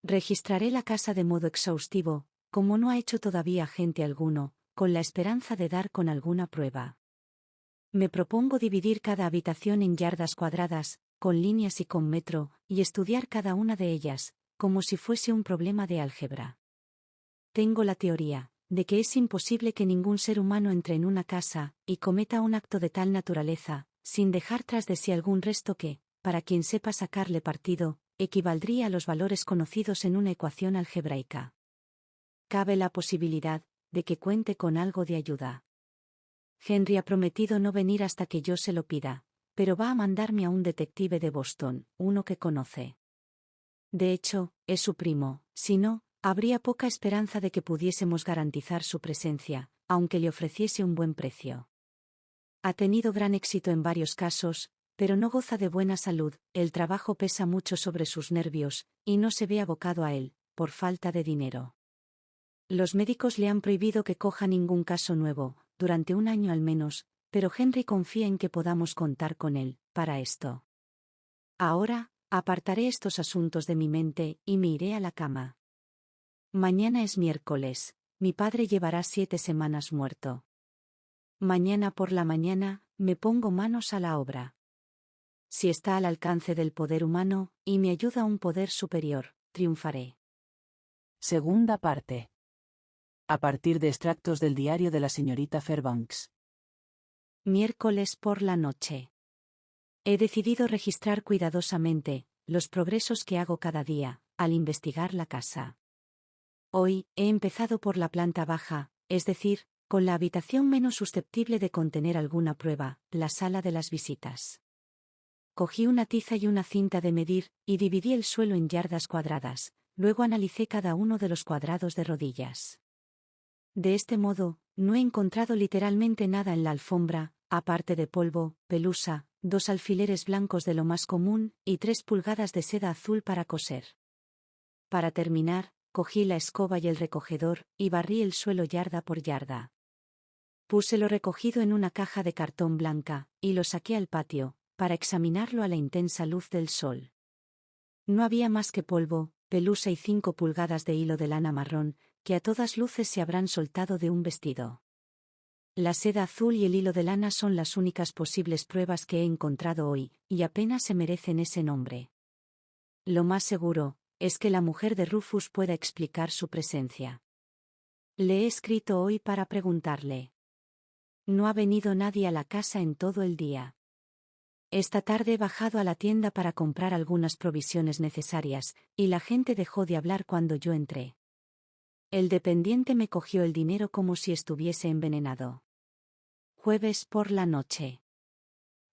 Registraré la casa de modo exhaustivo, como no ha hecho todavía agente alguno, con la esperanza de dar con alguna prueba. Me propongo dividir cada habitación en yardas cuadradas, con líneas y con metro, y estudiar cada una de ellas, como si fuese un problema de álgebra. Tengo la teoría de que es imposible que ningún ser humano entre en una casa y cometa un acto de tal naturaleza, sin dejar tras de sí algún resto que, para quien sepa sacarle partido, equivaldría a los valores conocidos en una ecuación algebraica. Cabe la posibilidad de que cuente con algo de ayuda. Henry ha prometido no venir hasta que yo se lo pida, pero va a mandarme a un detective de Boston, uno que conoce. De hecho, es su primo, si no, habría poca esperanza de que pudiésemos garantizar su presencia, aunque le ofreciese un buen precio. Ha tenido gran éxito en varios casos, pero no goza de buena salud, el trabajo pesa mucho sobre sus nervios, y no se ve abocado a él, por falta de dinero. Los médicos le han prohibido que coja ningún caso nuevo, durante un año al menos, pero Henry confía en que podamos contar con él, para esto. Ahora, apartaré estos asuntos de mi mente, y me iré a la cama. Mañana es miércoles, mi padre llevará 7 semanas muerto. Mañana por la mañana, me pongo manos a la obra. Si está al alcance del poder humano, y me ayuda un poder superior, triunfaré. Segunda parte. A partir de extractos del diario de la señorita Fairbanks. Miércoles por la noche. He decidido registrar cuidadosamente los progresos que hago cada día, al investigar la casa. Hoy, he empezado por la planta baja, es decir, con la habitación menos susceptible de contener alguna prueba, la sala de las visitas. Cogí una tiza y una cinta de medir, y dividí el suelo en yardas cuadradas, luego analicé cada uno de los cuadrados de rodillas. De este modo, no he encontrado literalmente nada en la alfombra, aparte de polvo, pelusa, 2 alfileres blancos de lo más común, y 3 pulgadas de seda azul para coser. Para terminar, cogí la escoba y el recogedor, y barrí el suelo yarda por yarda. Puse lo recogido en una caja de cartón blanca, y lo saqué al patio, para examinarlo a la intensa luz del sol. No había más que polvo, pelusa y 5 pulgadas de hilo de lana marrón, que a todas luces se habrán soltado de un vestido. La seda azul y el hilo de lana son las únicas posibles pruebas que he encontrado hoy, y apenas se merecen ese nombre. Lo más seguro es que la mujer de Rufus pueda explicar su presencia. Le he escrito hoy para preguntarle. No ha venido nadie a la casa en todo el día. Esta tarde he bajado a la tienda para comprar algunas provisiones necesarias, y la gente dejó de hablar cuando yo entré. El dependiente me cogió el dinero como si estuviese envenenado. Jueves por la noche.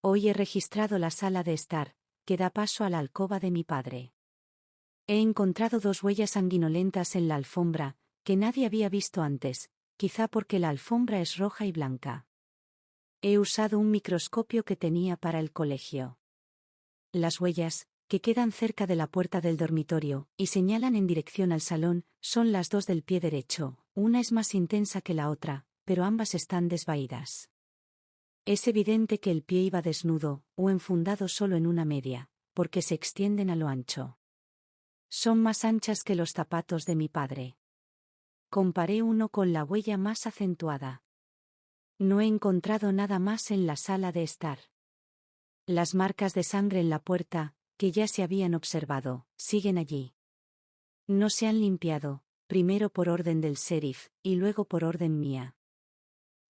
Hoy he registrado la sala de estar, que da paso a la alcoba de mi padre. He encontrado 2 huellas sanguinolentas en la alfombra, que nadie había visto antes, quizá porque la alfombra es roja y blanca. He usado un microscopio que tenía para el colegio. Las huellas, que quedan cerca de la puerta del dormitorio, y señalan en dirección al salón, son las 2 del pie derecho, una es más intensa que la otra, pero ambas están desvaídas. Es evidente que el pie iba desnudo, o enfundado solo en una media, porque se extienden a lo ancho. Son más anchas que los zapatos de mi padre. Comparé uno con la huella más acentuada. No he encontrado nada más en la sala de estar. Las marcas de sangre en la puerta, que ya se habían observado, siguen allí. No se han limpiado, primero por orden del sheriff, y luego por orden mía.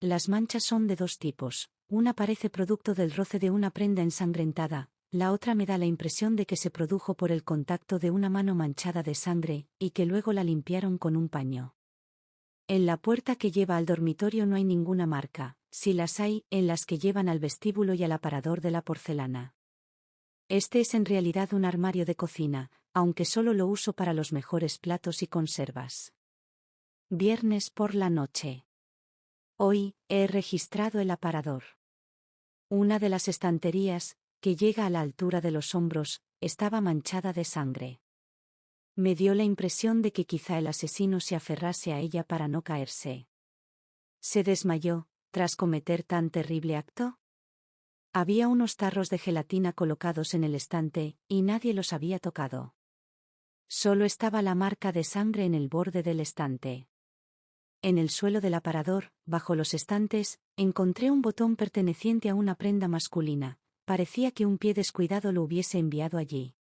Las manchas son de 2 tipos, una parece producto del roce de una prenda ensangrentada, la otra me da la impresión de que se produjo por el contacto de una mano manchada de sangre, y que luego la limpiaron con un paño. En la puerta que lleva al dormitorio no hay ninguna marca, si las hay, en las que llevan al vestíbulo y al aparador de la porcelana. Este es en realidad un armario de cocina, aunque solo lo uso para los mejores platos y conservas. Viernes por la noche. Hoy, he registrado el aparador. Una de las estanterías, que llega a la altura de los hombros, estaba manchada de sangre. Me dio la impresión de que quizá el asesino se aferrase a ella para no caerse. ¿Se desmayó, tras cometer tan terrible acto? Había unos tarros de gelatina colocados en el estante, y nadie los había tocado. Solo estaba la marca de sangre en el borde del estante. En el suelo del aparador, bajo los estantes, encontré un botón perteneciente a una prenda masculina. Parecía que un pie descuidado lo hubiese enviado allí.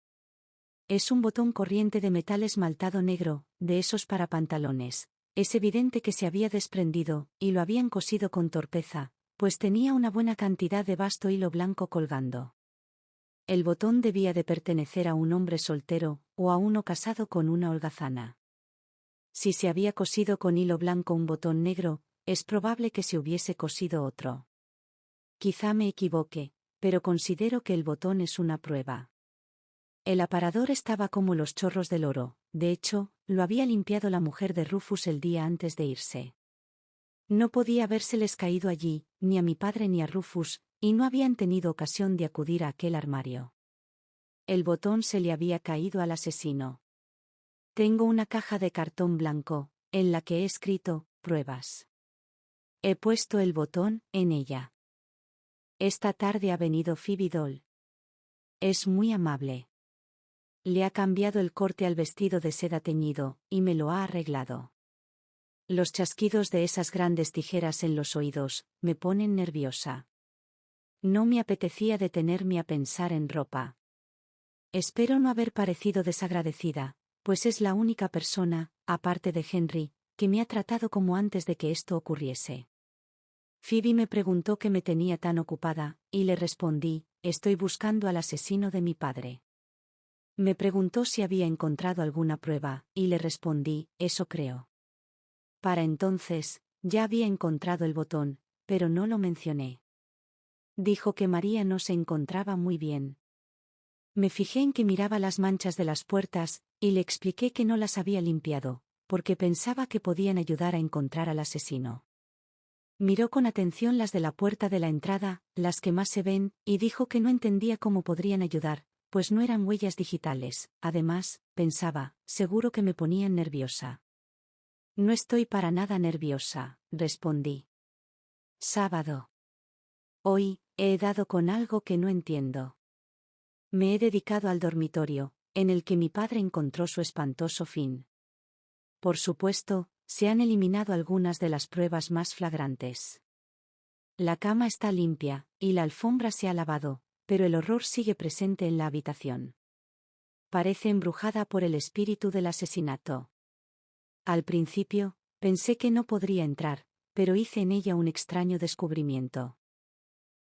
Es un botón corriente de metal esmaltado negro, de esos para pantalones. Es evidente que se había desprendido, y lo habían cosido con torpeza, pues tenía una buena cantidad de vasto hilo blanco colgando. El botón debía de pertenecer a un hombre soltero, o a uno casado con una holgazana. Si se había cosido con hilo blanco un botón negro, es probable que se hubiese cosido otro. Quizá me equivoque, pero considero que el botón es una prueba. El aparador estaba como los chorros del oro, de hecho, lo había limpiado la mujer de Rufus el día antes de irse. No podía habérseles caído allí, ni a mi padre ni a Rufus, y no habían tenido ocasión de acudir a aquel armario. El botón se le había caído al asesino. Tengo una caja de cartón blanco, en la que he escrito, pruebas. He puesto el botón en ella. Esta tarde ha venido Phoebe Dole. Es muy amable. Le ha cambiado el corte al vestido de seda teñido, y me lo ha arreglado. Los chasquidos de esas grandes tijeras en los oídos, me ponen nerviosa. No me apetecía detenerme a pensar en ropa. Espero no haber parecido desagradecida, pues es la única persona, aparte de Henry, que me ha tratado como antes de que esto ocurriese. Phoebe me preguntó qué me tenía tan ocupada, y le respondí, estoy buscando al asesino de mi padre. Me preguntó si había encontrado alguna prueba, y le respondí, eso creo. Para entonces, ya había encontrado el botón, pero no lo mencioné. Dijo que María no se encontraba muy bien. Me fijé en que miraba las manchas de las puertas, y le expliqué que no las había limpiado, porque pensaba que podían ayudar a encontrar al asesino. Miró con atención las de la puerta de la entrada, las que más se ven, y dijo que no entendía cómo podrían ayudar, pues no eran huellas digitales. Además, pensaba, seguro que me ponían nerviosa. No estoy para nada nerviosa, respondí. Sábado. Hoy, he dado con algo que no entiendo. Me he dedicado al dormitorio, en el que mi padre encontró su espantoso fin. Por supuesto, se han eliminado algunas de las pruebas más flagrantes. La cama está limpia, y la alfombra se ha lavado, pero el horror sigue presente en la habitación. parece embrujada por el espíritu del asesinato. Al principio, pensé que no podría entrar, pero hice en ella un extraño descubrimiento.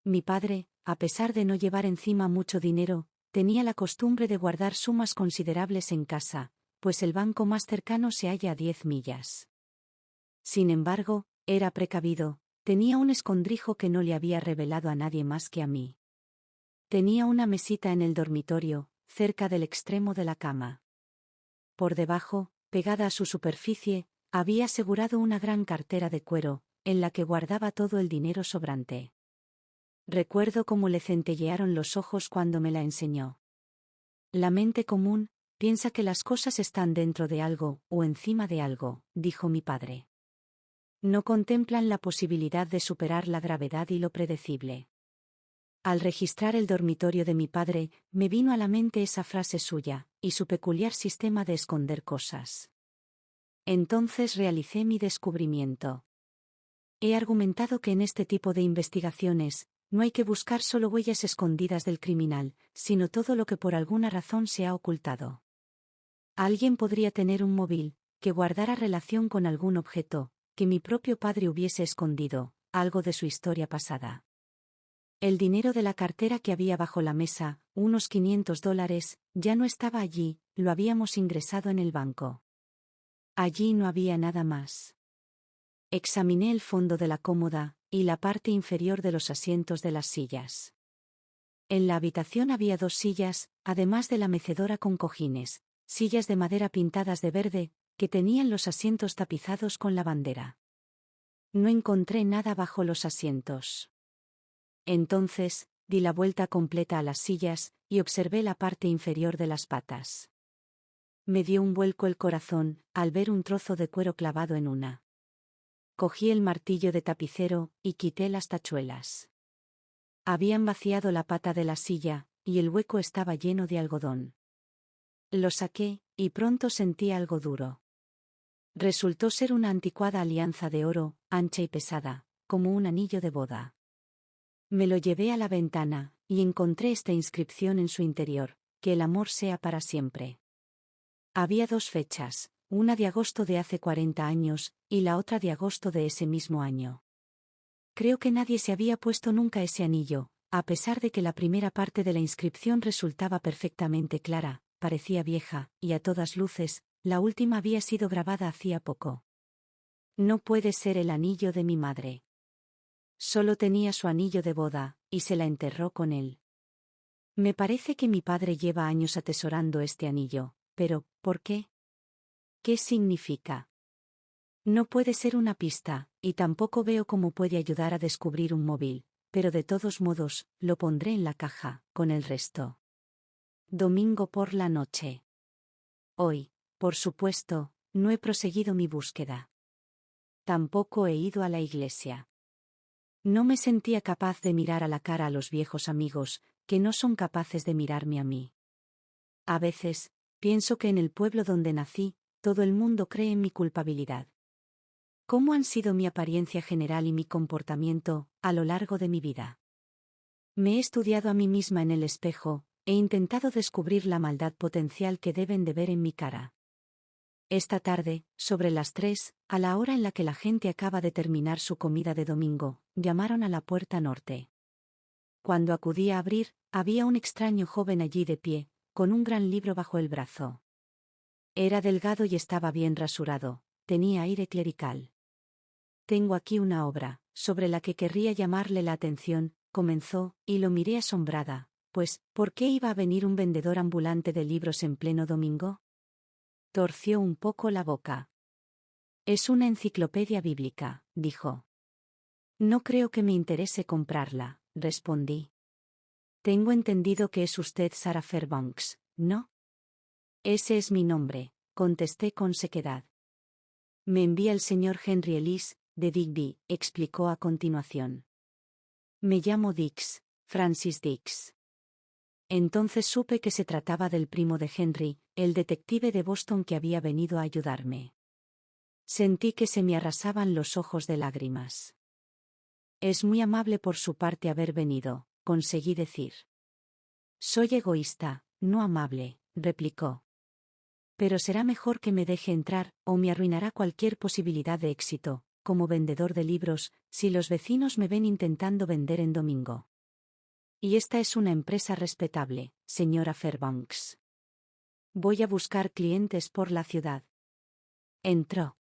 Mi padre, a pesar de no llevar encima mucho dinero, tenía la costumbre de guardar sumas considerables en casa, pues el banco más cercano se halla a 10 millas. Sin embargo, era precavido, tenía un escondrijo que no le había revelado a nadie más que a mí. Tenía una mesita en el dormitorio, cerca del extremo de la cama. Por debajo, pegada a su superficie, había asegurado una gran cartera de cuero, en la que guardaba todo el dinero sobrante. Recuerdo cómo le centellearon los ojos cuando me la enseñó. La mente común piensa que las cosas están dentro de algo, o encima de algo, dijo mi padre. No contemplan la posibilidad de superar la gravedad y lo predecible. Al registrar el dormitorio de mi padre, me vino a la mente esa frase suya, y su peculiar sistema de esconder cosas. Entonces realicé mi descubrimiento. He argumentado que en este tipo de investigaciones, no hay que buscar solo huellas escondidas del criminal, sino todo lo que por alguna razón se ha ocultado. Alguien podría tener un móvil, que guardara relación con algún objeto, que mi propio padre hubiese escondido, algo de su historia pasada. El dinero de la cartera que había bajo la mesa, unos $500, ya no estaba allí, lo habíamos ingresado en el banco. Allí no había nada más. Examiné el fondo de la cómoda, y la parte inferior de los asientos de las sillas. En la habitación había 2 sillas, además de la mecedora con cojines, sillas de madera pintadas de verde, que tenían los asientos tapizados con la bandera. No encontré nada bajo los asientos. Entonces, di la vuelta completa a las sillas, y observé la parte inferior de las patas. Me dio un vuelco el corazón, al ver un trozo de cuero clavado en una. Cogí el martillo de tapicero, y quité las tachuelas. Habían vaciado la pata de la silla, y el hueco estaba lleno de algodón. Lo saqué, y pronto sentí algo duro. Resultó ser una anticuada alianza de oro, ancha y pesada, como un anillo de boda. Me lo llevé a la ventana, y encontré esta inscripción en su interior: que el amor sea para siempre. Había 2 fechas, una de agosto de hace 40 años, y la otra de agosto de ese mismo año. Creo que nadie se había puesto nunca ese anillo, a pesar de que la primera parte de la inscripción resultaba perfectamente clara, parecía vieja, y a todas luces, la última había sido grabada hacía poco. No puede ser el anillo de mi madre. Solo tenía su anillo de boda, y se la enterró con él. Me parece que mi padre lleva años atesorando este anillo, pero, ¿por qué? ¿Qué significa? No puede ser una pista, y tampoco veo cómo puede ayudar a descubrir un móvil, pero de todos modos, lo pondré en la caja, con el resto. Domingo por la noche. Hoy, por supuesto, no he proseguido mi búsqueda. Tampoco he ido a la iglesia. No me sentía capaz de mirar a la cara a los viejos amigos, que no son capaces de mirarme a mí. A veces, pienso que en el pueblo donde nací, todo el mundo cree en mi culpabilidad. ¿Cómo han sido mi apariencia general y mi comportamiento, a lo largo de mi vida? Me he estudiado a mí misma en el espejo, he intentado descubrir la maldad potencial que deben de ver en mi cara. Esta tarde, sobre las 3, a la hora en la que la gente acaba de terminar su comida de domingo, llamaron a la puerta norte. Cuando acudí a abrir, había un extraño joven allí de pie, con un gran libro bajo el brazo. Era delgado y estaba bien rasurado, tenía aire clerical. Tengo aquí una obra, sobre la que querría llamarle la atención, comenzó, y lo miré asombrada, pues, ¿por qué iba a venir un vendedor ambulante de libros en pleno domingo? Torció un poco la boca. Es una enciclopedia bíblica, dijo. No creo que me interese comprarla, respondí. Tengo entendido que es usted Sarah Fairbanks, ¿no? Ese es mi nombre, contesté con sequedad. Me envía el señor Henry Ellis, de Digby, explicó a continuación. Me llamo Dix, Francis Dix. Entonces supe que se trataba del primo de Henry, el detective de Boston que había venido a ayudarme. Sentí que se me arrasaban los ojos de lágrimas. Es muy amable por su parte haber venido, conseguí decir. Soy egoísta, no amable, replicó. Pero será mejor que me deje entrar, o me arruinará cualquier posibilidad de éxito, como vendedor de libros, si los vecinos me ven intentando vender en domingo. Y esta es una empresa respetable, señora Fairbanks. Voy a buscar clientes por la ciudad. Entró.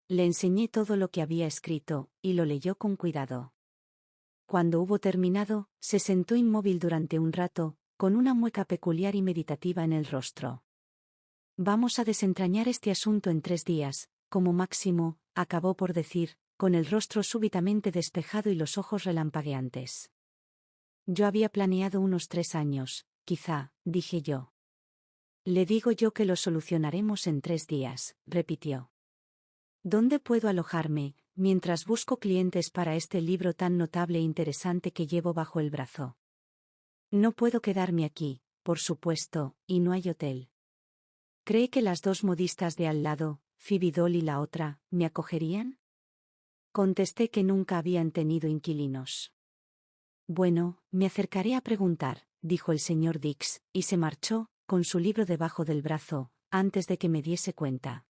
Le enseñé todo lo que había escrito, y lo leyó con cuidado. Cuando hubo terminado, se sentó inmóvil durante un rato, con una mueca peculiar y meditativa en el rostro. Vamos a desentrañar este asunto en 3 días, como máximo, acabó por decir, con el rostro súbitamente despejado y los ojos relampagueantes. Yo había planeado unos 3 años, quizá, dije yo. Le digo yo que lo solucionaremos en 3 días, repitió. ¿Dónde puedo alojarme, mientras busco clientes para este libro tan notable e interesante que llevo bajo el brazo? No puedo quedarme aquí, por supuesto, y no hay hotel. ¿Cree que las 2 modistas de al lado, Phoebe Dall y la otra, me acogerían? Contesté que nunca habían tenido inquilinos. Bueno, me acercaré a preguntar, dijo el señor Dix, y se marchó, con su libro debajo del brazo, antes de que me diese cuenta.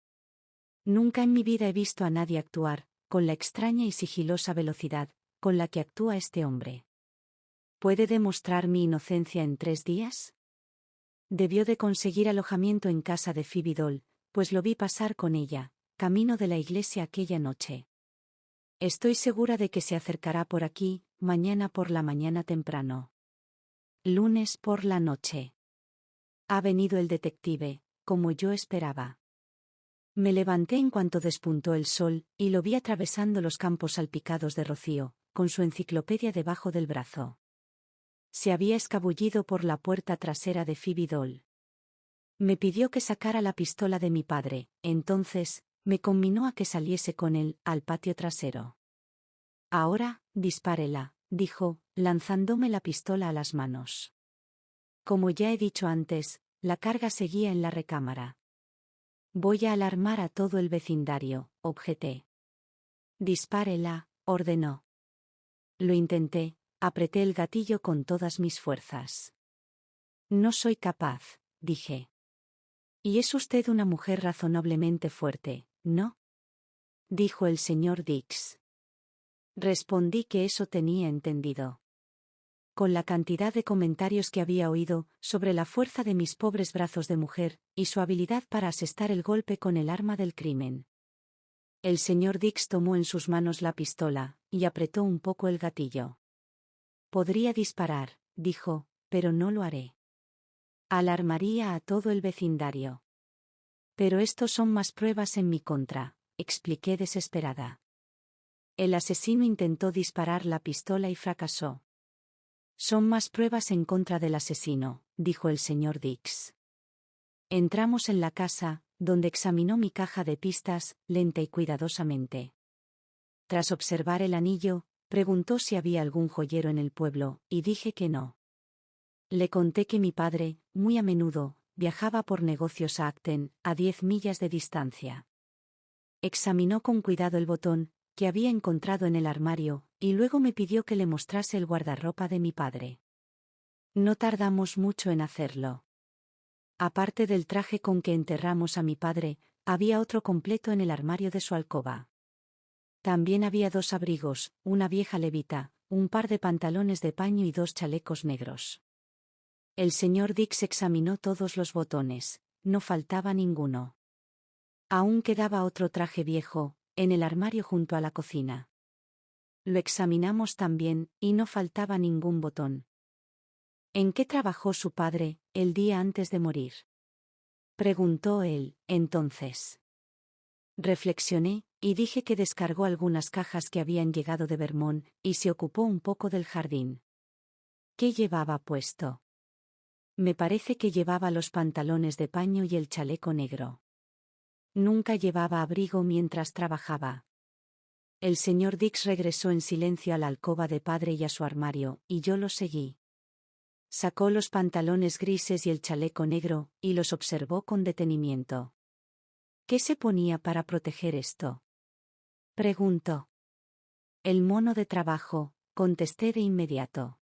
Nunca en mi vida he visto a nadie actuar, con la extraña y sigilosa velocidad, con la que actúa este hombre. ¿Puede demostrar mi inocencia en 3 días? Debió de conseguir alojamiento en casa de Phoebe Dall, pues lo vi pasar con ella, camino de la iglesia aquella noche. Estoy segura de que se acercará por aquí, mañana por la mañana temprano. Lunes por la noche. Ha venido el detective, como yo esperaba. Me levanté en cuanto despuntó el sol, y lo vi atravesando los campos salpicados de rocío, con su enciclopedia debajo del brazo. Se había escabullido por la puerta trasera de Phoebe Dall. Me pidió que sacara la pistola de mi padre, entonces, me conminó a que saliese con él, al patio trasero. Ahora, dispárela, dijo, lanzándome la pistola a las manos. Como ya he dicho antes, la carga seguía en la recámara. Voy a alarmar a todo el vecindario, objeté. Dispárela, ordenó. Lo intenté, apreté el gatillo con todas mis fuerzas. No soy capaz, dije. Y es usted una mujer razonablemente fuerte, ¿no? Dijo el señor Dix. Respondí que eso tenía entendido. Con la cantidad de comentarios que había oído sobre la fuerza de mis pobres brazos de mujer, y su habilidad para asestar el golpe con el arma del crimen. El señor Dix tomó en sus manos la pistola, y apretó un poco el gatillo. Podría disparar, dijo, pero no lo haré. Alarmaría a todo el vecindario. Pero estos son más pruebas en mi contra, expliqué desesperada. El asesino intentó disparar la pistola y fracasó. Son más pruebas en contra del asesino, dijo el señor Dix. Entramos en la casa, donde examinó mi caja de pistas, lenta y cuidadosamente. Tras observar el anillo, preguntó si había algún joyero en el pueblo, y dije que no. Le conté que mi padre, muy a menudo, viajaba por negocios a Acton, a 10 millas de distancia. Examinó con cuidado el botón, que había encontrado en el armario, y luego me pidió que le mostrase el guardarropa de mi padre. No tardamos mucho en hacerlo. Aparte del traje con que enterramos a mi padre, había otro completo en el armario de su alcoba. También había 2 abrigos, una vieja levita, un par de pantalones de paño y 2 chalecos negros. El señor Dix examinó todos los botones, no faltaba ninguno. Aún quedaba otro traje viejo, en el armario junto a la cocina. Lo examinamos también, y no faltaba ningún botón. ¿En qué trabajó su padre, el día antes de morir? Preguntó él, entonces. Reflexioné, y dije que descargó algunas cajas que habían llegado de Vermont, y se ocupó un poco del jardín. ¿Qué llevaba puesto? Me parece que llevaba los pantalones de paño y el chaleco negro. Nunca llevaba abrigo mientras trabajaba. El señor Dix regresó en silencio a la alcoba de padre y a su armario, y yo lo seguí. Sacó los pantalones grises y el chaleco negro, y los observó con detenimiento. ¿Qué se ponía para proteger esto? Preguntó. El mono de trabajo, contesté de inmediato.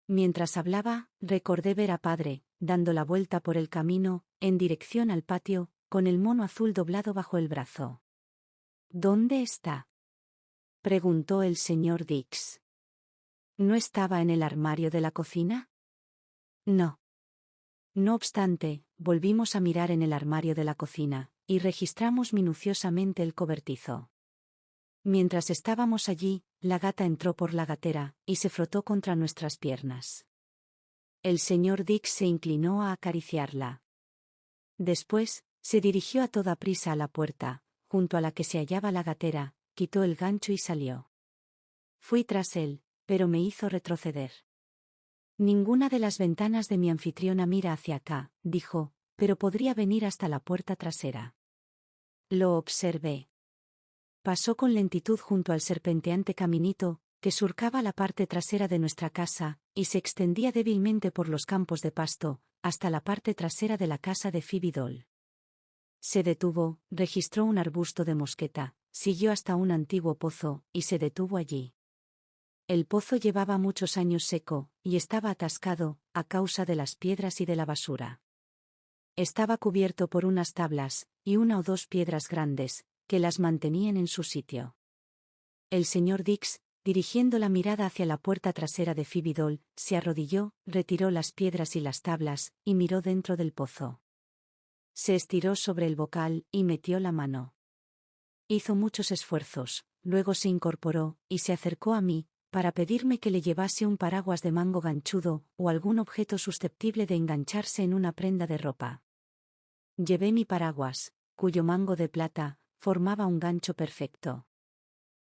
Mientras hablaba, recordé ver a padre, dando la vuelta por el camino, en dirección al patio, con el mono azul doblado bajo el brazo. ¿Dónde está?, preguntó el señor Dix. ¿No estaba en el armario de la cocina? No. No obstante, volvimos a mirar en el armario de la cocina, y registramos minuciosamente el cobertizo. Mientras estábamos allí, la gata entró por la gatera, y se frotó contra nuestras piernas. El señor Dix se inclinó a acariciarla. Después, se dirigió a toda prisa a la puerta, junto a la que se hallaba la gatera, quitó el gancho y salió. Fui tras él, pero me hizo retroceder. Ninguna de las ventanas de mi anfitriona mira hacia acá, dijo, pero podría venir hasta la puerta trasera. Lo observé. Pasó con lentitud junto al serpenteante caminito, que surcaba la parte trasera de nuestra casa, y se extendía débilmente por los campos de pasto, hasta la parte trasera de la casa de Phoebe Dole. Se detuvo, registró un arbusto de mosqueta, siguió hasta un antiguo pozo, y se detuvo allí. El pozo llevaba muchos años seco, y estaba atascado, a causa de las piedras y de la basura. Estaba cubierto por unas tablas, y una o dos piedras grandes, que las mantenían en su sitio. El señor Dix, dirigiendo la mirada hacia la puerta trasera de Phoebe Dole, se arrodilló, retiró las piedras y las tablas, y miró dentro del pozo. Se estiró sobre el bocal, y metió la mano. Hizo muchos esfuerzos, luego se incorporó, y se acercó a mí, para pedirme que le llevase un paraguas de mango ganchudo, o algún objeto susceptible de engancharse en una prenda de ropa. Llevé mi paraguas, cuyo mango de plata formaba un gancho perfecto.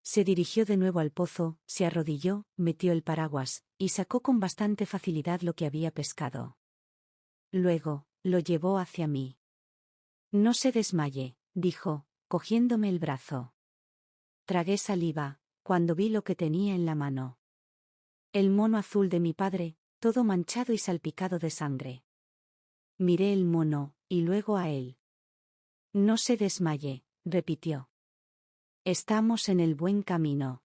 Se dirigió de nuevo al pozo, se arrodilló, metió el paraguas, y sacó con bastante facilidad lo que había pescado. Luego, lo llevó hacia mí. No se desmaye, dijo, cogiéndome el brazo. Tragué saliva, cuando vi lo que tenía en la mano. El mono azul de mi padre, todo manchado y salpicado de sangre. Miré el mono, y luego a él. No se desmaye, repitió. Estamos en el buen camino.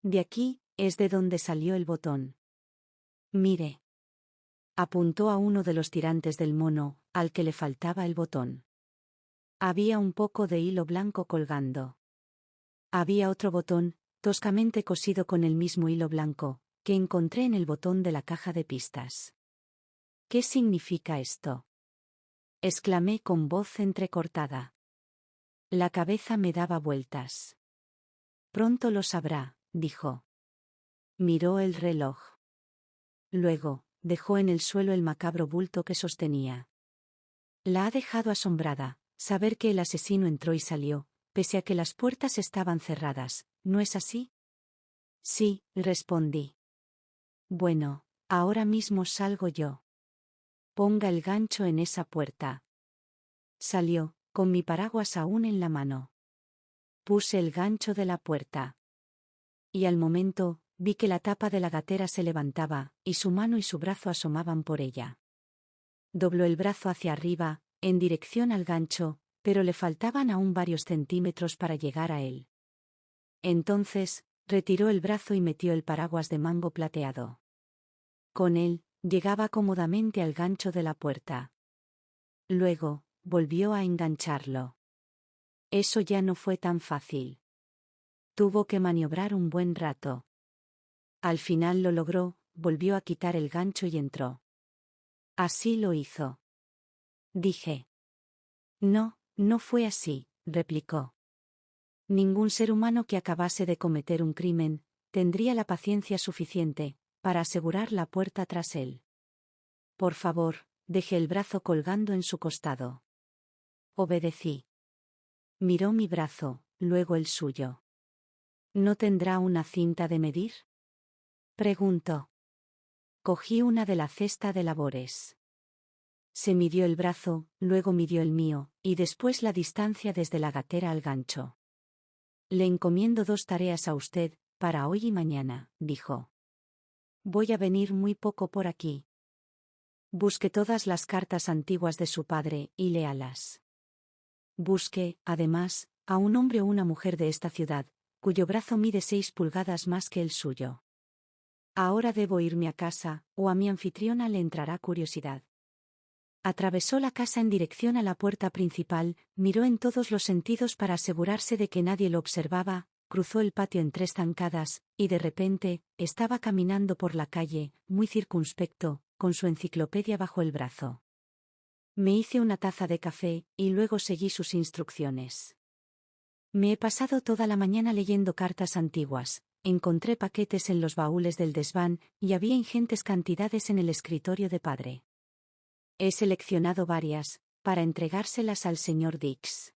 De aquí, es de donde salió el botón. Mire. Apuntó a uno de los tirantes del mono, al que le faltaba el botón. Había un poco de hilo blanco colgando. Había otro botón, toscamente cosido con el mismo hilo blanco, que encontré en el botón de la caja de pistas. ¿Qué significa esto?, exclamé con voz entrecortada. La cabeza me daba vueltas. Pronto lo sabrá, dijo. Miró el reloj. Luego, dejó en el suelo el macabro bulto que sostenía. La ha dejado asombrada, saber que el asesino entró y salió, pese a que las puertas estaban cerradas, ¿no es así? Sí, respondí. Bueno, ahora mismo salgo yo. Ponga el gancho en esa puerta. Salió, con mi paraguas aún en la mano. Puse el gancho de la puerta. Y al momento, vi que la tapa de la gatera se levantaba, y su mano y su brazo asomaban por ella. Dobló el brazo hacia arriba, en dirección al gancho, pero le faltaban aún varios centímetros para llegar a él. Entonces, retiró el brazo y metió el paraguas de mango plateado. Con él, llegaba cómodamente al gancho de la puerta. Luego, volvió a engancharlo. Eso ya no fue tan fácil. Tuvo que maniobrar un buen rato. Al final lo logró, volvió a quitar el gancho y entró. Así lo hizo. Dije. No, no fue así, replicó. Ningún ser humano que acabase de cometer un crimen, tendría la paciencia suficiente, para asegurar la puerta tras él. Por favor, deje el brazo colgando en su costado. Obedecí. Miró mi brazo, luego el suyo. ¿No tendrá una cinta de medir?, preguntó. Cogí una de la cesta de labores. Se midió el brazo, luego midió el mío, y después la distancia desde la gatera al gancho. Le encomiendo 2 tareas a usted, para hoy y mañana, dijo. Voy a venir muy poco por aquí. Busque todas las cartas antiguas de su padre, y léalas. Busque, además, a un hombre o una mujer de esta ciudad, cuyo brazo mide 6 pulgadas más que el suyo. Ahora debo irme a casa, o a mi anfitriona le entrará curiosidad. Atravesó la casa en dirección a la puerta principal, miró en todos los sentidos para asegurarse de que nadie lo observaba, cruzó el patio en 3 zancadas, y de repente, estaba caminando por la calle, muy circunspecto, con su enciclopedia bajo el brazo. Me hice una taza de café, y luego seguí sus instrucciones. Me he pasado toda la mañana leyendo cartas antiguas, encontré paquetes en los baúles del desván, y había ingentes cantidades en el escritorio de padre. He seleccionado varias, para entregárselas al señor Dix.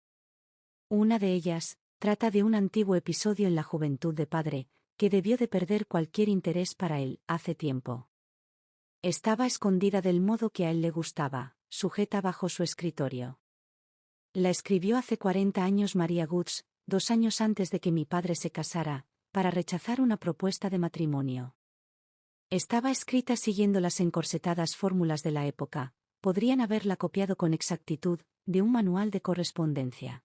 Una de ellas, trata de un antiguo episodio en la juventud de padre, que debió de perder cualquier interés para él, hace tiempo. Estaba escondida del modo que a él le gustaba, sujeta bajo su escritorio. La escribió hace 40 años María Goods, 2 años antes de que mi padre se casara, para rechazar una propuesta de matrimonio. Estaba escrita siguiendo las encorsetadas fórmulas de la época, podrían haberla copiado con exactitud, de un manual de correspondencia.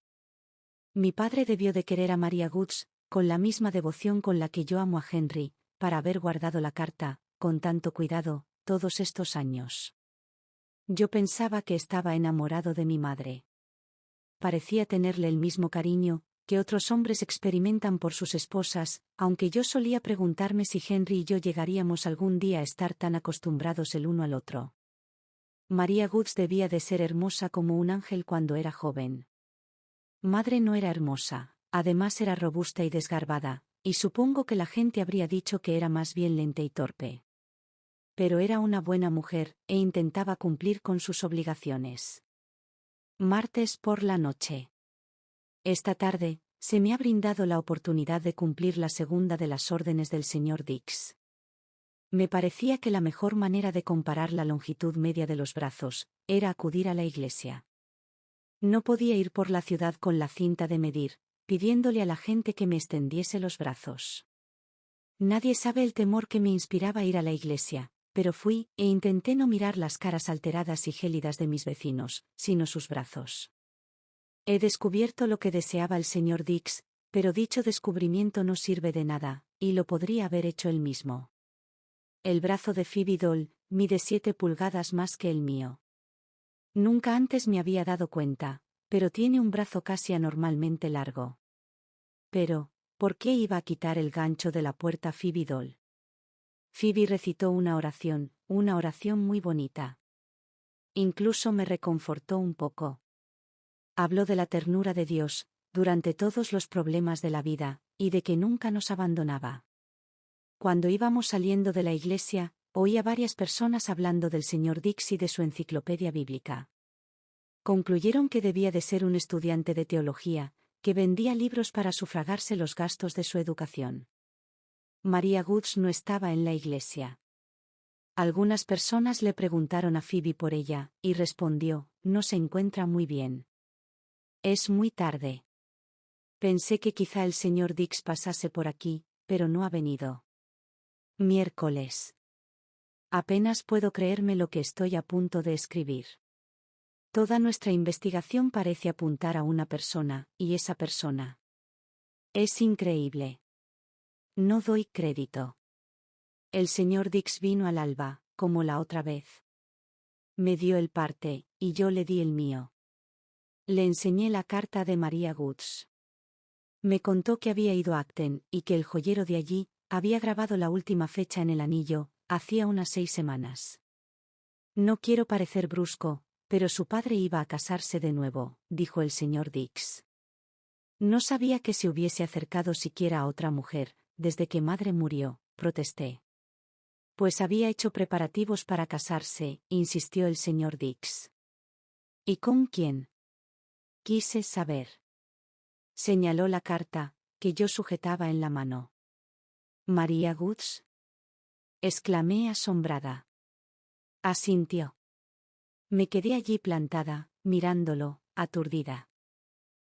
Mi padre debió de querer a María Goods, con la misma devoción con la que yo amo a Henry, para haber guardado la carta, con tanto cuidado, todos estos años. Yo pensaba que estaba enamorado de mi madre. Parecía tenerle el mismo cariño que otros hombres experimentan por sus esposas, aunque yo solía preguntarme si Henry y yo llegaríamos algún día a estar tan acostumbrados el uno al otro. María Goods debía de ser hermosa como un ángel cuando era joven. Madre no era hermosa, además era robusta y desgarbada, y supongo que la gente habría dicho que era más bien lenta y torpe. Pero era una buena mujer, e intentaba cumplir con sus obligaciones. Martes por la noche. Esta tarde, se me ha brindado la oportunidad de cumplir la segunda de las órdenes del señor Dix. Me parecía que la mejor manera de comparar la longitud media de los brazos, era acudir a la iglesia. No podía ir por la ciudad con la cinta de medir, pidiéndole a la gente que me extendiese los brazos. Nadie sabe el temor que me inspiraba ir a la iglesia, pero fui, e intenté no mirar las caras alteradas y gélidas de mis vecinos, sino sus brazos. He descubierto lo que deseaba el señor Dix, pero dicho descubrimiento no sirve de nada, y lo podría haber hecho él mismo. El brazo de Phoebe Dole mide 7 pulgadas más que el mío. Nunca antes me había dado cuenta, pero tiene un brazo casi anormalmente largo. Pero, ¿por qué iba a quitar el gancho de la puerta Phoebe Dole? Phoebe recitó una oración muy bonita. Incluso me reconfortó un poco. Habló de la ternura de Dios, durante todos los problemas de la vida, y de que nunca nos abandonaba. Cuando íbamos saliendo de la iglesia, oí a varias personas hablando del señor Dix y de su enciclopedia bíblica. Concluyeron que debía de ser un estudiante de teología, que vendía libros para sufragarse los gastos de su educación. María Goods no estaba en la iglesia. Algunas personas le preguntaron a Phoebe por ella, y respondió, no se encuentra muy bien. Es muy tarde. Pensé que quizá el señor Dix pasase por aquí, pero no ha venido. Miércoles. Apenas puedo creerme lo que estoy a punto de escribir. Toda nuestra investigación parece apuntar a una persona, y esa persona. Es increíble. No doy crédito. El señor Dix vino al alba, como la otra vez. Me dio el parte, y yo le di el mío. Le enseñé la carta de María Goods. Me contó que había ido a Acton, y que el joyero de allí había grabado la última fecha en el anillo, hacía unas 6 semanas. No quiero parecer brusco, pero su padre iba a casarse de nuevo, dijo el señor Dix. No sabía que se hubiese acercado siquiera a otra mujer, desde que madre murió, protesté. Pues había hecho preparativos para casarse, insistió el señor Dix. ¿Y con quién? Quise saber. Señaló la carta, que yo sujetaba en la mano. ¿María Goods? Exclamé asombrada. Asintió. Me quedé allí plantada, mirándolo, aturdida.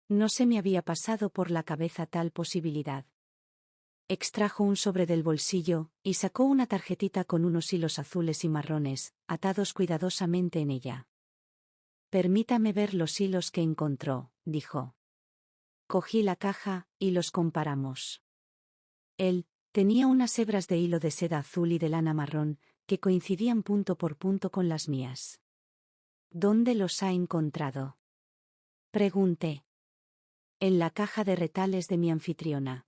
No se me había pasado por la cabeza tal posibilidad. Extrajo un sobre del bolsillo, y sacó una tarjetita con unos hilos azules y marrones, atados cuidadosamente en ella. Permítame ver los hilos que encontró, dijo. Cogí la caja, y los comparamos. Él Tenía unas hebras de hilo de seda azul y de lana marrón, que coincidían punto por punto con las mías. ¿Dónde los ha encontrado? Pregunté. En la caja de retales de mi anfitriona.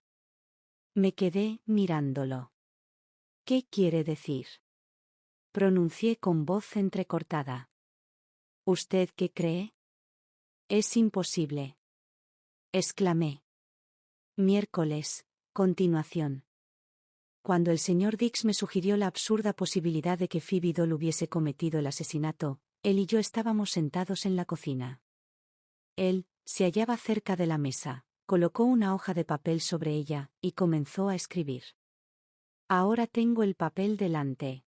Me quedé mirándolo. ¿Qué quiere decir? Pronuncié con voz entrecortada. ¿Usted qué cree? Es imposible. Exclamé. Miércoles, continuación. Cuando el señor Dix me sugirió la absurda posibilidad de que Phoebe Dole hubiese cometido el asesinato, él y yo estábamos sentados en la cocina. Él se hallaba cerca de la mesa, colocó una hoja de papel sobre ella, y comenzó a escribir. Ahora tengo el papel delante.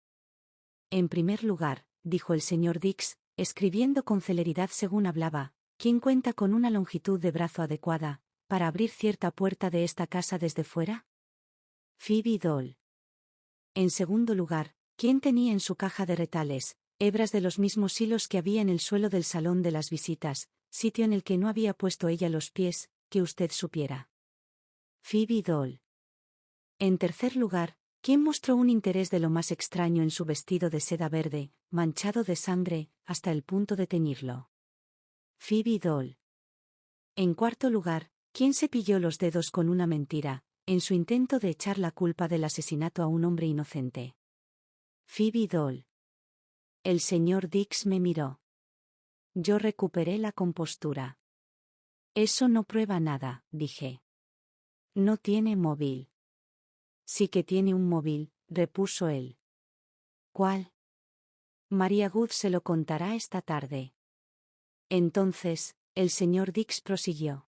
En primer lugar, dijo el señor Dix, escribiendo con celeridad según hablaba, ¿quién cuenta con una longitud de brazo adecuada, para abrir cierta puerta de esta casa desde fuera? Phoebe Dole. En segundo lugar, ¿quién tenía en su caja de retales, hebras de los mismos hilos que había en el suelo del salón de las visitas, sitio en el que no había puesto ella los pies, que usted supiera? Phoebe Dole. En tercer lugar, ¿quién mostró un interés de lo más extraño en su vestido de seda verde, manchado de sangre, hasta el punto de teñirlo? Phoebe Dole. En cuarto lugar, ¿quién cepilló los dedos con una mentira, en su intento de echar la culpa del asesinato a un hombre inocente? Phoebe Dole. El señor Dix me miró. Yo recuperé la compostura. Eso no prueba nada, dije. No tiene móvil. Sí que tiene un móvil, repuso él. ¿Cuál? María Good se lo contará esta tarde. Entonces, el señor Dix prosiguió.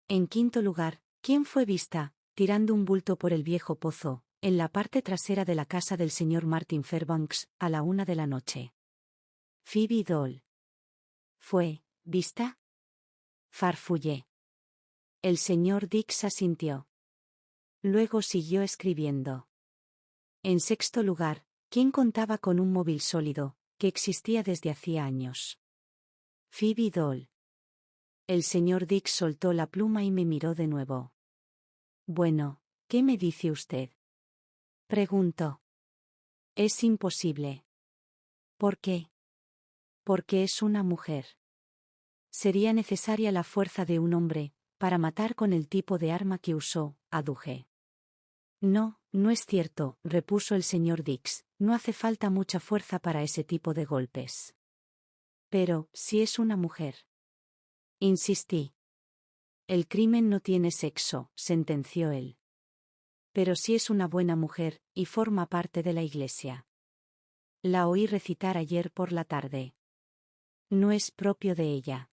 En quinto lugar, ¿quién fue vista, tirando un bulto por el viejo pozo, en la parte trasera de la casa del señor Martin Fairbanks, a la 1 de la noche? Phoebe Dole. ¿Fue vista? Farfullé. El señor Dix asintió. Luego siguió escribiendo. En sexto lugar, ¿quién contaba con un móvil sólido, que existía desde hacía años? Phoebe Dole. El señor Dix soltó la pluma y me miró de nuevo. Bueno, ¿qué me dice usted? Preguntó. Es imposible. ¿Por qué? Porque es una mujer. Sería necesaria la fuerza de un hombre, para matar con el tipo de arma que usó, aduje. No, no es cierto, repuso el señor Dix, no hace falta mucha fuerza para ese tipo de golpes. Pero, si es una mujer. Insistí. El crimen no tiene sexo, sentenció él. Pero si es una buena mujer, y forma parte de la iglesia. La oí recitar ayer por la tarde. No es propio de ella.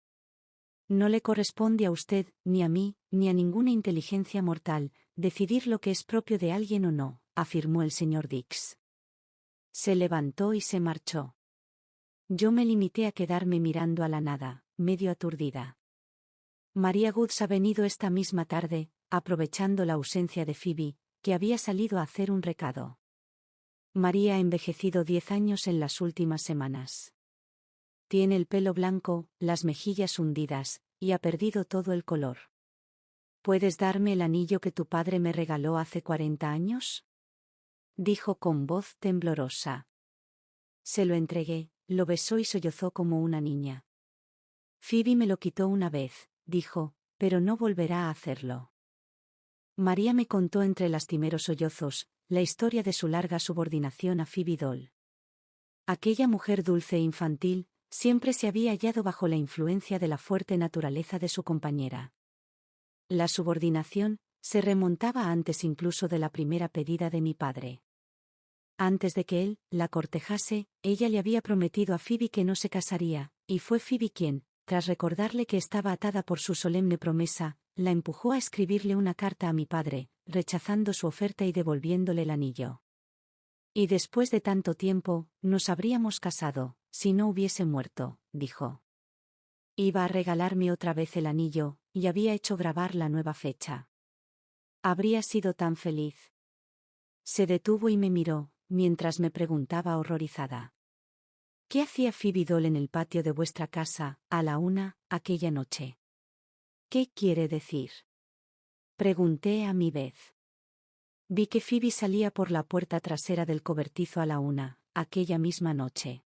No le corresponde a usted, ni a mí, ni a ninguna inteligencia mortal, decidir lo que es propio de alguien o no, afirmó el señor Dix. Se levantó y se marchó. Yo me limité a quedarme mirando a la nada, medio aturdida. María Goods ha venido esta misma tarde, aprovechando la ausencia de Phoebe, que había salido a hacer un recado. María ha envejecido 10 años en las últimas semanas. Tiene el pelo blanco, las mejillas hundidas, y ha perdido todo el color. ¿Puedes darme el anillo que tu padre me regaló hace 40 años? Dijo con voz temblorosa. Se lo entregué, lo besó y sollozó como una niña. Phoebe me lo quitó una vez, dijo, pero no volverá a hacerlo. María me contó entre lastimeros sollozos, la historia de su larga subordinación a Phoebe Dole. Aquella mujer dulce e infantil, siempre se había hallado bajo la influencia de la fuerte naturaleza de su compañera. La subordinación se remontaba antes incluso de la primera pedida de mi padre. Antes de que él la cortejase, ella le había prometido a Phoebe que no se casaría, y fue Phoebe quien, tras recordarle que estaba atada por su solemne promesa, la empujó a escribirle una carta a mi padre, rechazando su oferta y devolviéndole el anillo. Y después de tanto tiempo, nos habríamos casado, si no hubiese muerto, dijo. Iba a regalarme otra vez el anillo, y había hecho grabar la nueva fecha. Habría sido tan feliz. Se detuvo y me miró, mientras me preguntaba horrorizada. ¿Qué hacía Phoebe Dole en el patio de vuestra casa, a la 1, aquella noche? ¿Qué quiere decir? Pregunté a mi vez. Vi que Phoebe salía por la puerta trasera del cobertizo a la 1, aquella misma noche.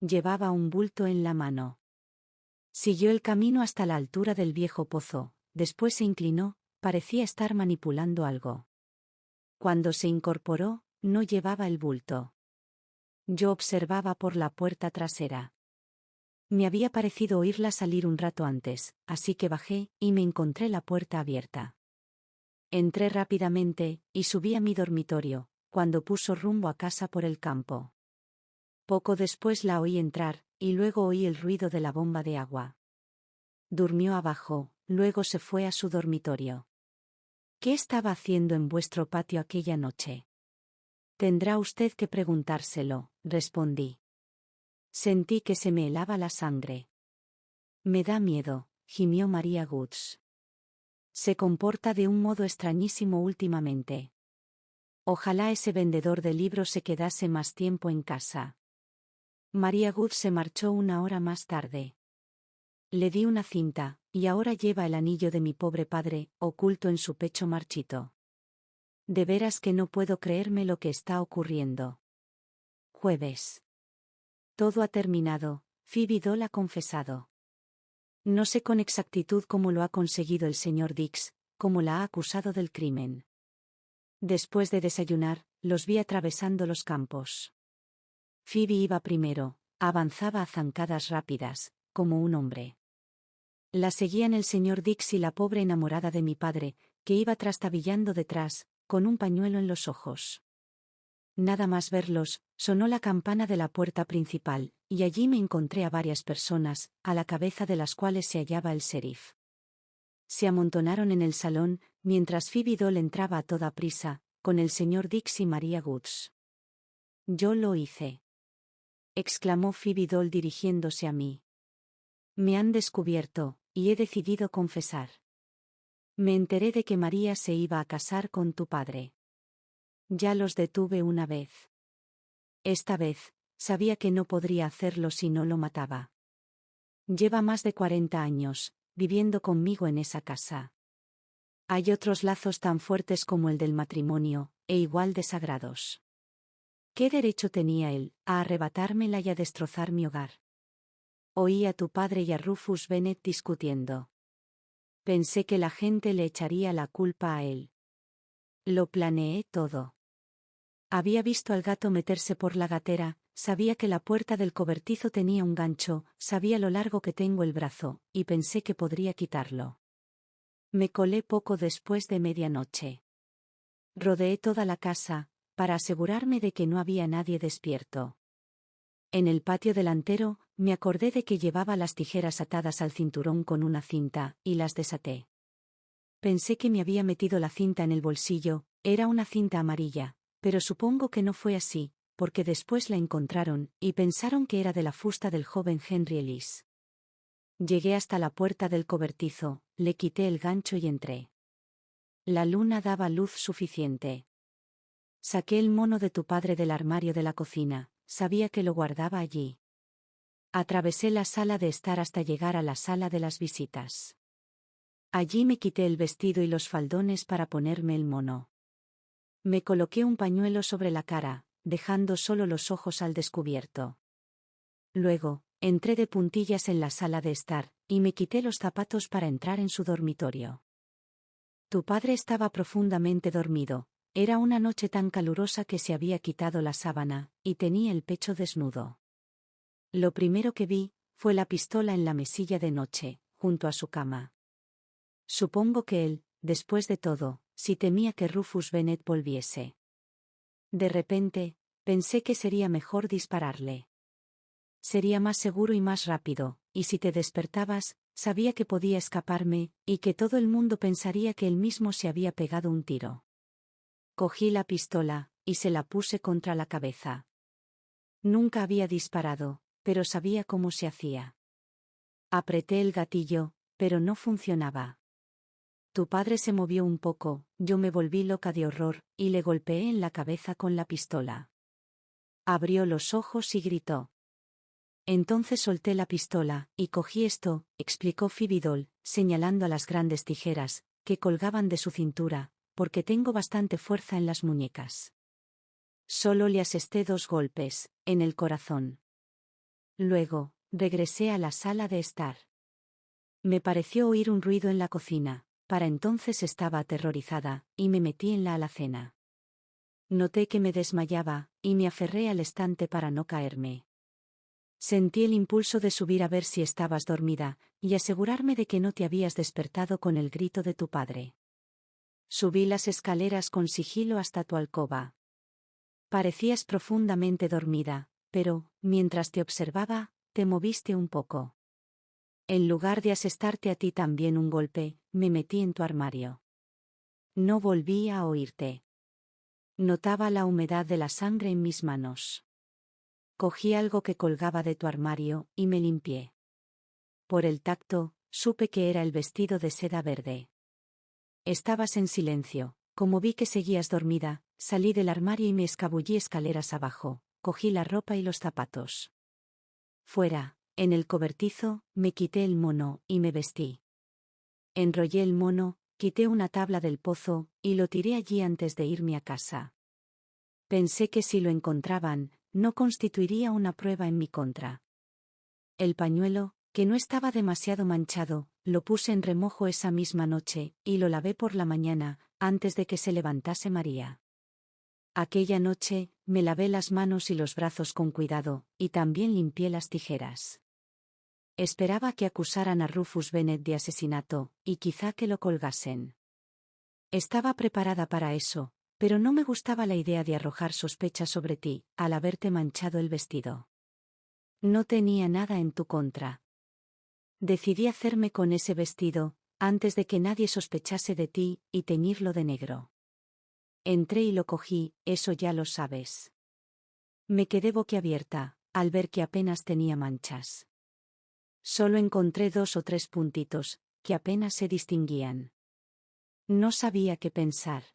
Llevaba un bulto en la mano. Siguió el camino hasta la altura del viejo pozo, después se inclinó, parecía estar manipulando algo. Cuando se incorporó, no llevaba el bulto. Yo observaba por la puerta trasera. Me había parecido oírla salir un rato antes, así que bajé, y me encontré la puerta abierta. Entré rápidamente, y subí a mi dormitorio, cuando puso rumbo a casa por el campo. Poco después la oí entrar, y luego oí el ruido de la bomba de agua. Durmió abajo, luego se fue a su dormitorio. ¿Qué estaba haciendo en vuestro patio aquella noche? Tendrá usted que preguntárselo, respondí. Sentí que se me helaba la sangre. Me da miedo, gimió María Goods. Se comporta de un modo extrañísimo últimamente. Ojalá ese vendedor de libros se quedase más tiempo en casa. María Goods se marchó 1 hora más tarde. Le di una cinta, y ahora lleva el anillo de mi pobre padre, oculto en su pecho marchito. De veras que no puedo creerme lo que está ocurriendo. Jueves. Todo ha terminado, Phoebe Dole ha confesado. No sé con exactitud cómo lo ha conseguido el señor Dix, cómo la ha acusado del crimen. Después de desayunar, los vi atravesando los campos. Phoebe iba primero, avanzaba a zancadas rápidas, como un hombre. La seguían el señor Dix y la pobre enamorada de mi padre, que iba trastabillando detrás, con un pañuelo en los ojos. Nada más verlos, sonó la campana de la puerta principal, y allí me encontré a varias personas, a la cabeza de las cuales se hallaba el sheriff. Se amontonaron en el salón, mientras Phoebe Dole entraba a toda prisa, con el señor Dix y María Goods. «Yo lo hice», exclamó Phoebe Dole dirigiéndose a mí. «Me han descubierto, y he decidido confesar. Me enteré de que María se iba a casar con tu padre. Ya los detuve una vez. Esta vez, sabía que no podría hacerlo si no lo mataba. Lleva más de 40 años, viviendo conmigo en esa casa. Hay otros lazos tan fuertes como el del matrimonio, e igual de sagrados. ¿Qué derecho tenía él a arrebatármela y a destrozar mi hogar? Oí a tu padre y a Rufus Bennett discutiendo. Pensé que la gente le echaría la culpa a él. Lo planeé todo. Había visto al gato meterse por la gatera, sabía que la puerta del cobertizo tenía un gancho, sabía lo largo que tengo el brazo, y pensé que podría quitarlo. Me colé poco después de medianoche. Rodeé toda la casa, para asegurarme de que no había nadie despierto. En el patio delantero, me acordé de que llevaba las tijeras atadas al cinturón con una cinta, y las desaté. Pensé que me había metido la cinta en el bolsillo, era una cinta amarilla, pero supongo que no fue así, porque después la encontraron, y pensaron que era de la fusta del joven Henry Ellis. Llegué hasta la puerta del cobertizo, le quité el gancho y entré. La luna daba luz suficiente. Saqué el mono de tu padre del armario de la cocina, sabía que lo guardaba allí. Atravesé la sala de estar hasta llegar a la sala de las visitas. Allí me quité el vestido y los faldones para ponerme el mono. Me coloqué un pañuelo sobre la cara, dejando solo los ojos al descubierto. Luego, entré de puntillas en la sala de estar, y me quité los zapatos para entrar en su dormitorio. Tu padre estaba profundamente dormido, era una noche tan calurosa que se había quitado la sábana, y tenía el pecho desnudo. Lo primero que vi, fue la pistola en la mesilla de noche, junto a su cama. Supongo que él, después de todo, sí temía que Rufus Bennett volviese. De repente, pensé que sería mejor dispararle. Sería más seguro y más rápido, y si te despertabas, sabía que podía escaparme, y que todo el mundo pensaría que él mismo se había pegado un tiro. Cogí la pistola, y se la puse contra la cabeza. Nunca había disparado, pero sabía cómo se hacía. Apreté el gatillo, pero no funcionaba. Tu padre se movió un poco, yo me volví loca de horror, y le golpeé en la cabeza con la pistola. Abrió los ojos y gritó. Entonces solté la pistola, y cogí esto, explicó Phoebe Dole, señalando a las grandes tijeras, que colgaban de su cintura, porque tengo bastante fuerza en las muñecas. Solo le asesté 2 golpes, en el corazón. Luego, regresé a la sala de estar. Me pareció oír un ruido en la cocina, para entonces estaba aterrorizada, y me metí en la alacena. Noté que me desmayaba, y me aferré al estante para no caerme. Sentí el impulso de subir a ver si estabas dormida, y asegurarme de que no te habías despertado con el grito de tu padre. Subí las escaleras con sigilo hasta tu alcoba. Parecías profundamente dormida, pero, mientras te observaba, te moviste un poco. En lugar de asestarte a ti también un golpe, me metí en tu armario. No volví a oírte. Notaba la humedad de la sangre en mis manos. Cogí algo que colgaba de tu armario, y me limpié. Por el tacto, supe que era el vestido de seda verde. Estabas en silencio. Como vi que seguías dormida, salí del armario y me escabullí escaleras abajo, cogí la ropa y los zapatos. Fuera, en el cobertizo, me quité el mono, y me vestí. Enrollé el mono, quité una tabla del pozo, y lo tiré allí antes de irme a casa. Pensé que si lo encontraban, no constituiría una prueba en mi contra. El pañuelo, que no estaba demasiado manchado, lo puse en remojo esa misma noche, y lo lavé por la mañana, antes de que se levantase María. Aquella noche, me lavé las manos y los brazos con cuidado, y también limpié las tijeras. Esperaba que acusaran a Rufus Bennet de asesinato, y quizá que lo colgasen. Estaba preparada para eso, pero no me gustaba la idea de arrojar sospechas sobre ti, al haberte manchado el vestido. No tenía nada en tu contra. Decidí hacerme con ese vestido, antes de que nadie sospechase de ti, y teñirlo de negro. Entré y lo cogí, eso ya lo sabes. Me quedé boquiabierta, al ver que apenas tenía manchas. Solo encontré 2 o 3 puntitos, que apenas se distinguían. No sabía qué pensar.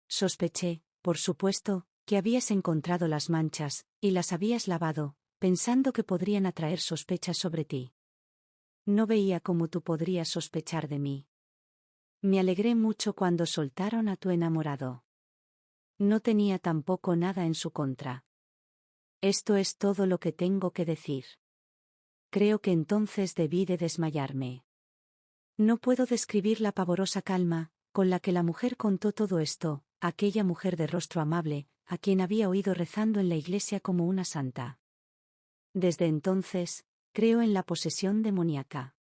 Sospeché, por supuesto, que habías encontrado las manchas, y las habías lavado, pensando que podrían atraer sospechas sobre ti. No veía cómo tú podrías sospechar de mí. Me alegré mucho cuando soltaron a tu enamorado. No tenía tampoco nada en su contra. Esto es todo lo que tengo que decir. Creo que entonces debí de desmayarme. No puedo describir la pavorosa calma, con la que la mujer contó todo esto, aquella mujer de rostro amable, a quien había oído rezando en la iglesia como una santa. Desde entonces, creo en la posesión demoníaca.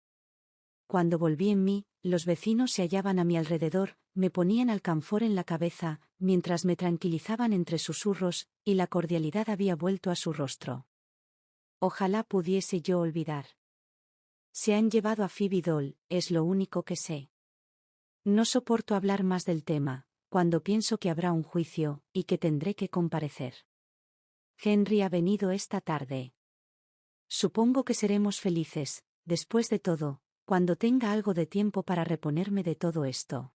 Cuando volví en mí, los vecinos se hallaban a mi alrededor, me ponían alcanfor en la cabeza, mientras me tranquilizaban entre susurros, y la cordialidad había vuelto a su rostro. Ojalá pudiese yo olvidar. Se han llevado a Phoebe Dall, es lo único que sé. No soporto hablar más del tema, cuando pienso que habrá un juicio, y que tendré que comparecer. Henry ha venido esta tarde. Supongo que seremos felices, después de todo, cuando tenga algo de tiempo para reponerme de todo esto.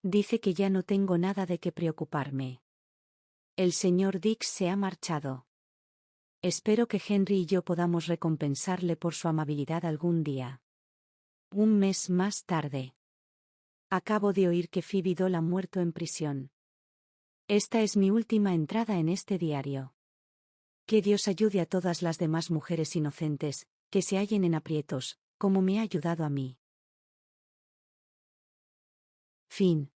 Dice que ya no tengo nada de qué preocuparme. El señor Dix se ha marchado. Espero que Henry y yo podamos recompensarle por su amabilidad algún día. Un mes más tarde. Acabo de oír que Phoebe Dall ha muerto en prisión. Esta es mi última entrada en este diario. Que Dios ayude a todas las demás mujeres inocentes, que se hallen en aprietos, como me ha ayudado a mí. Fin.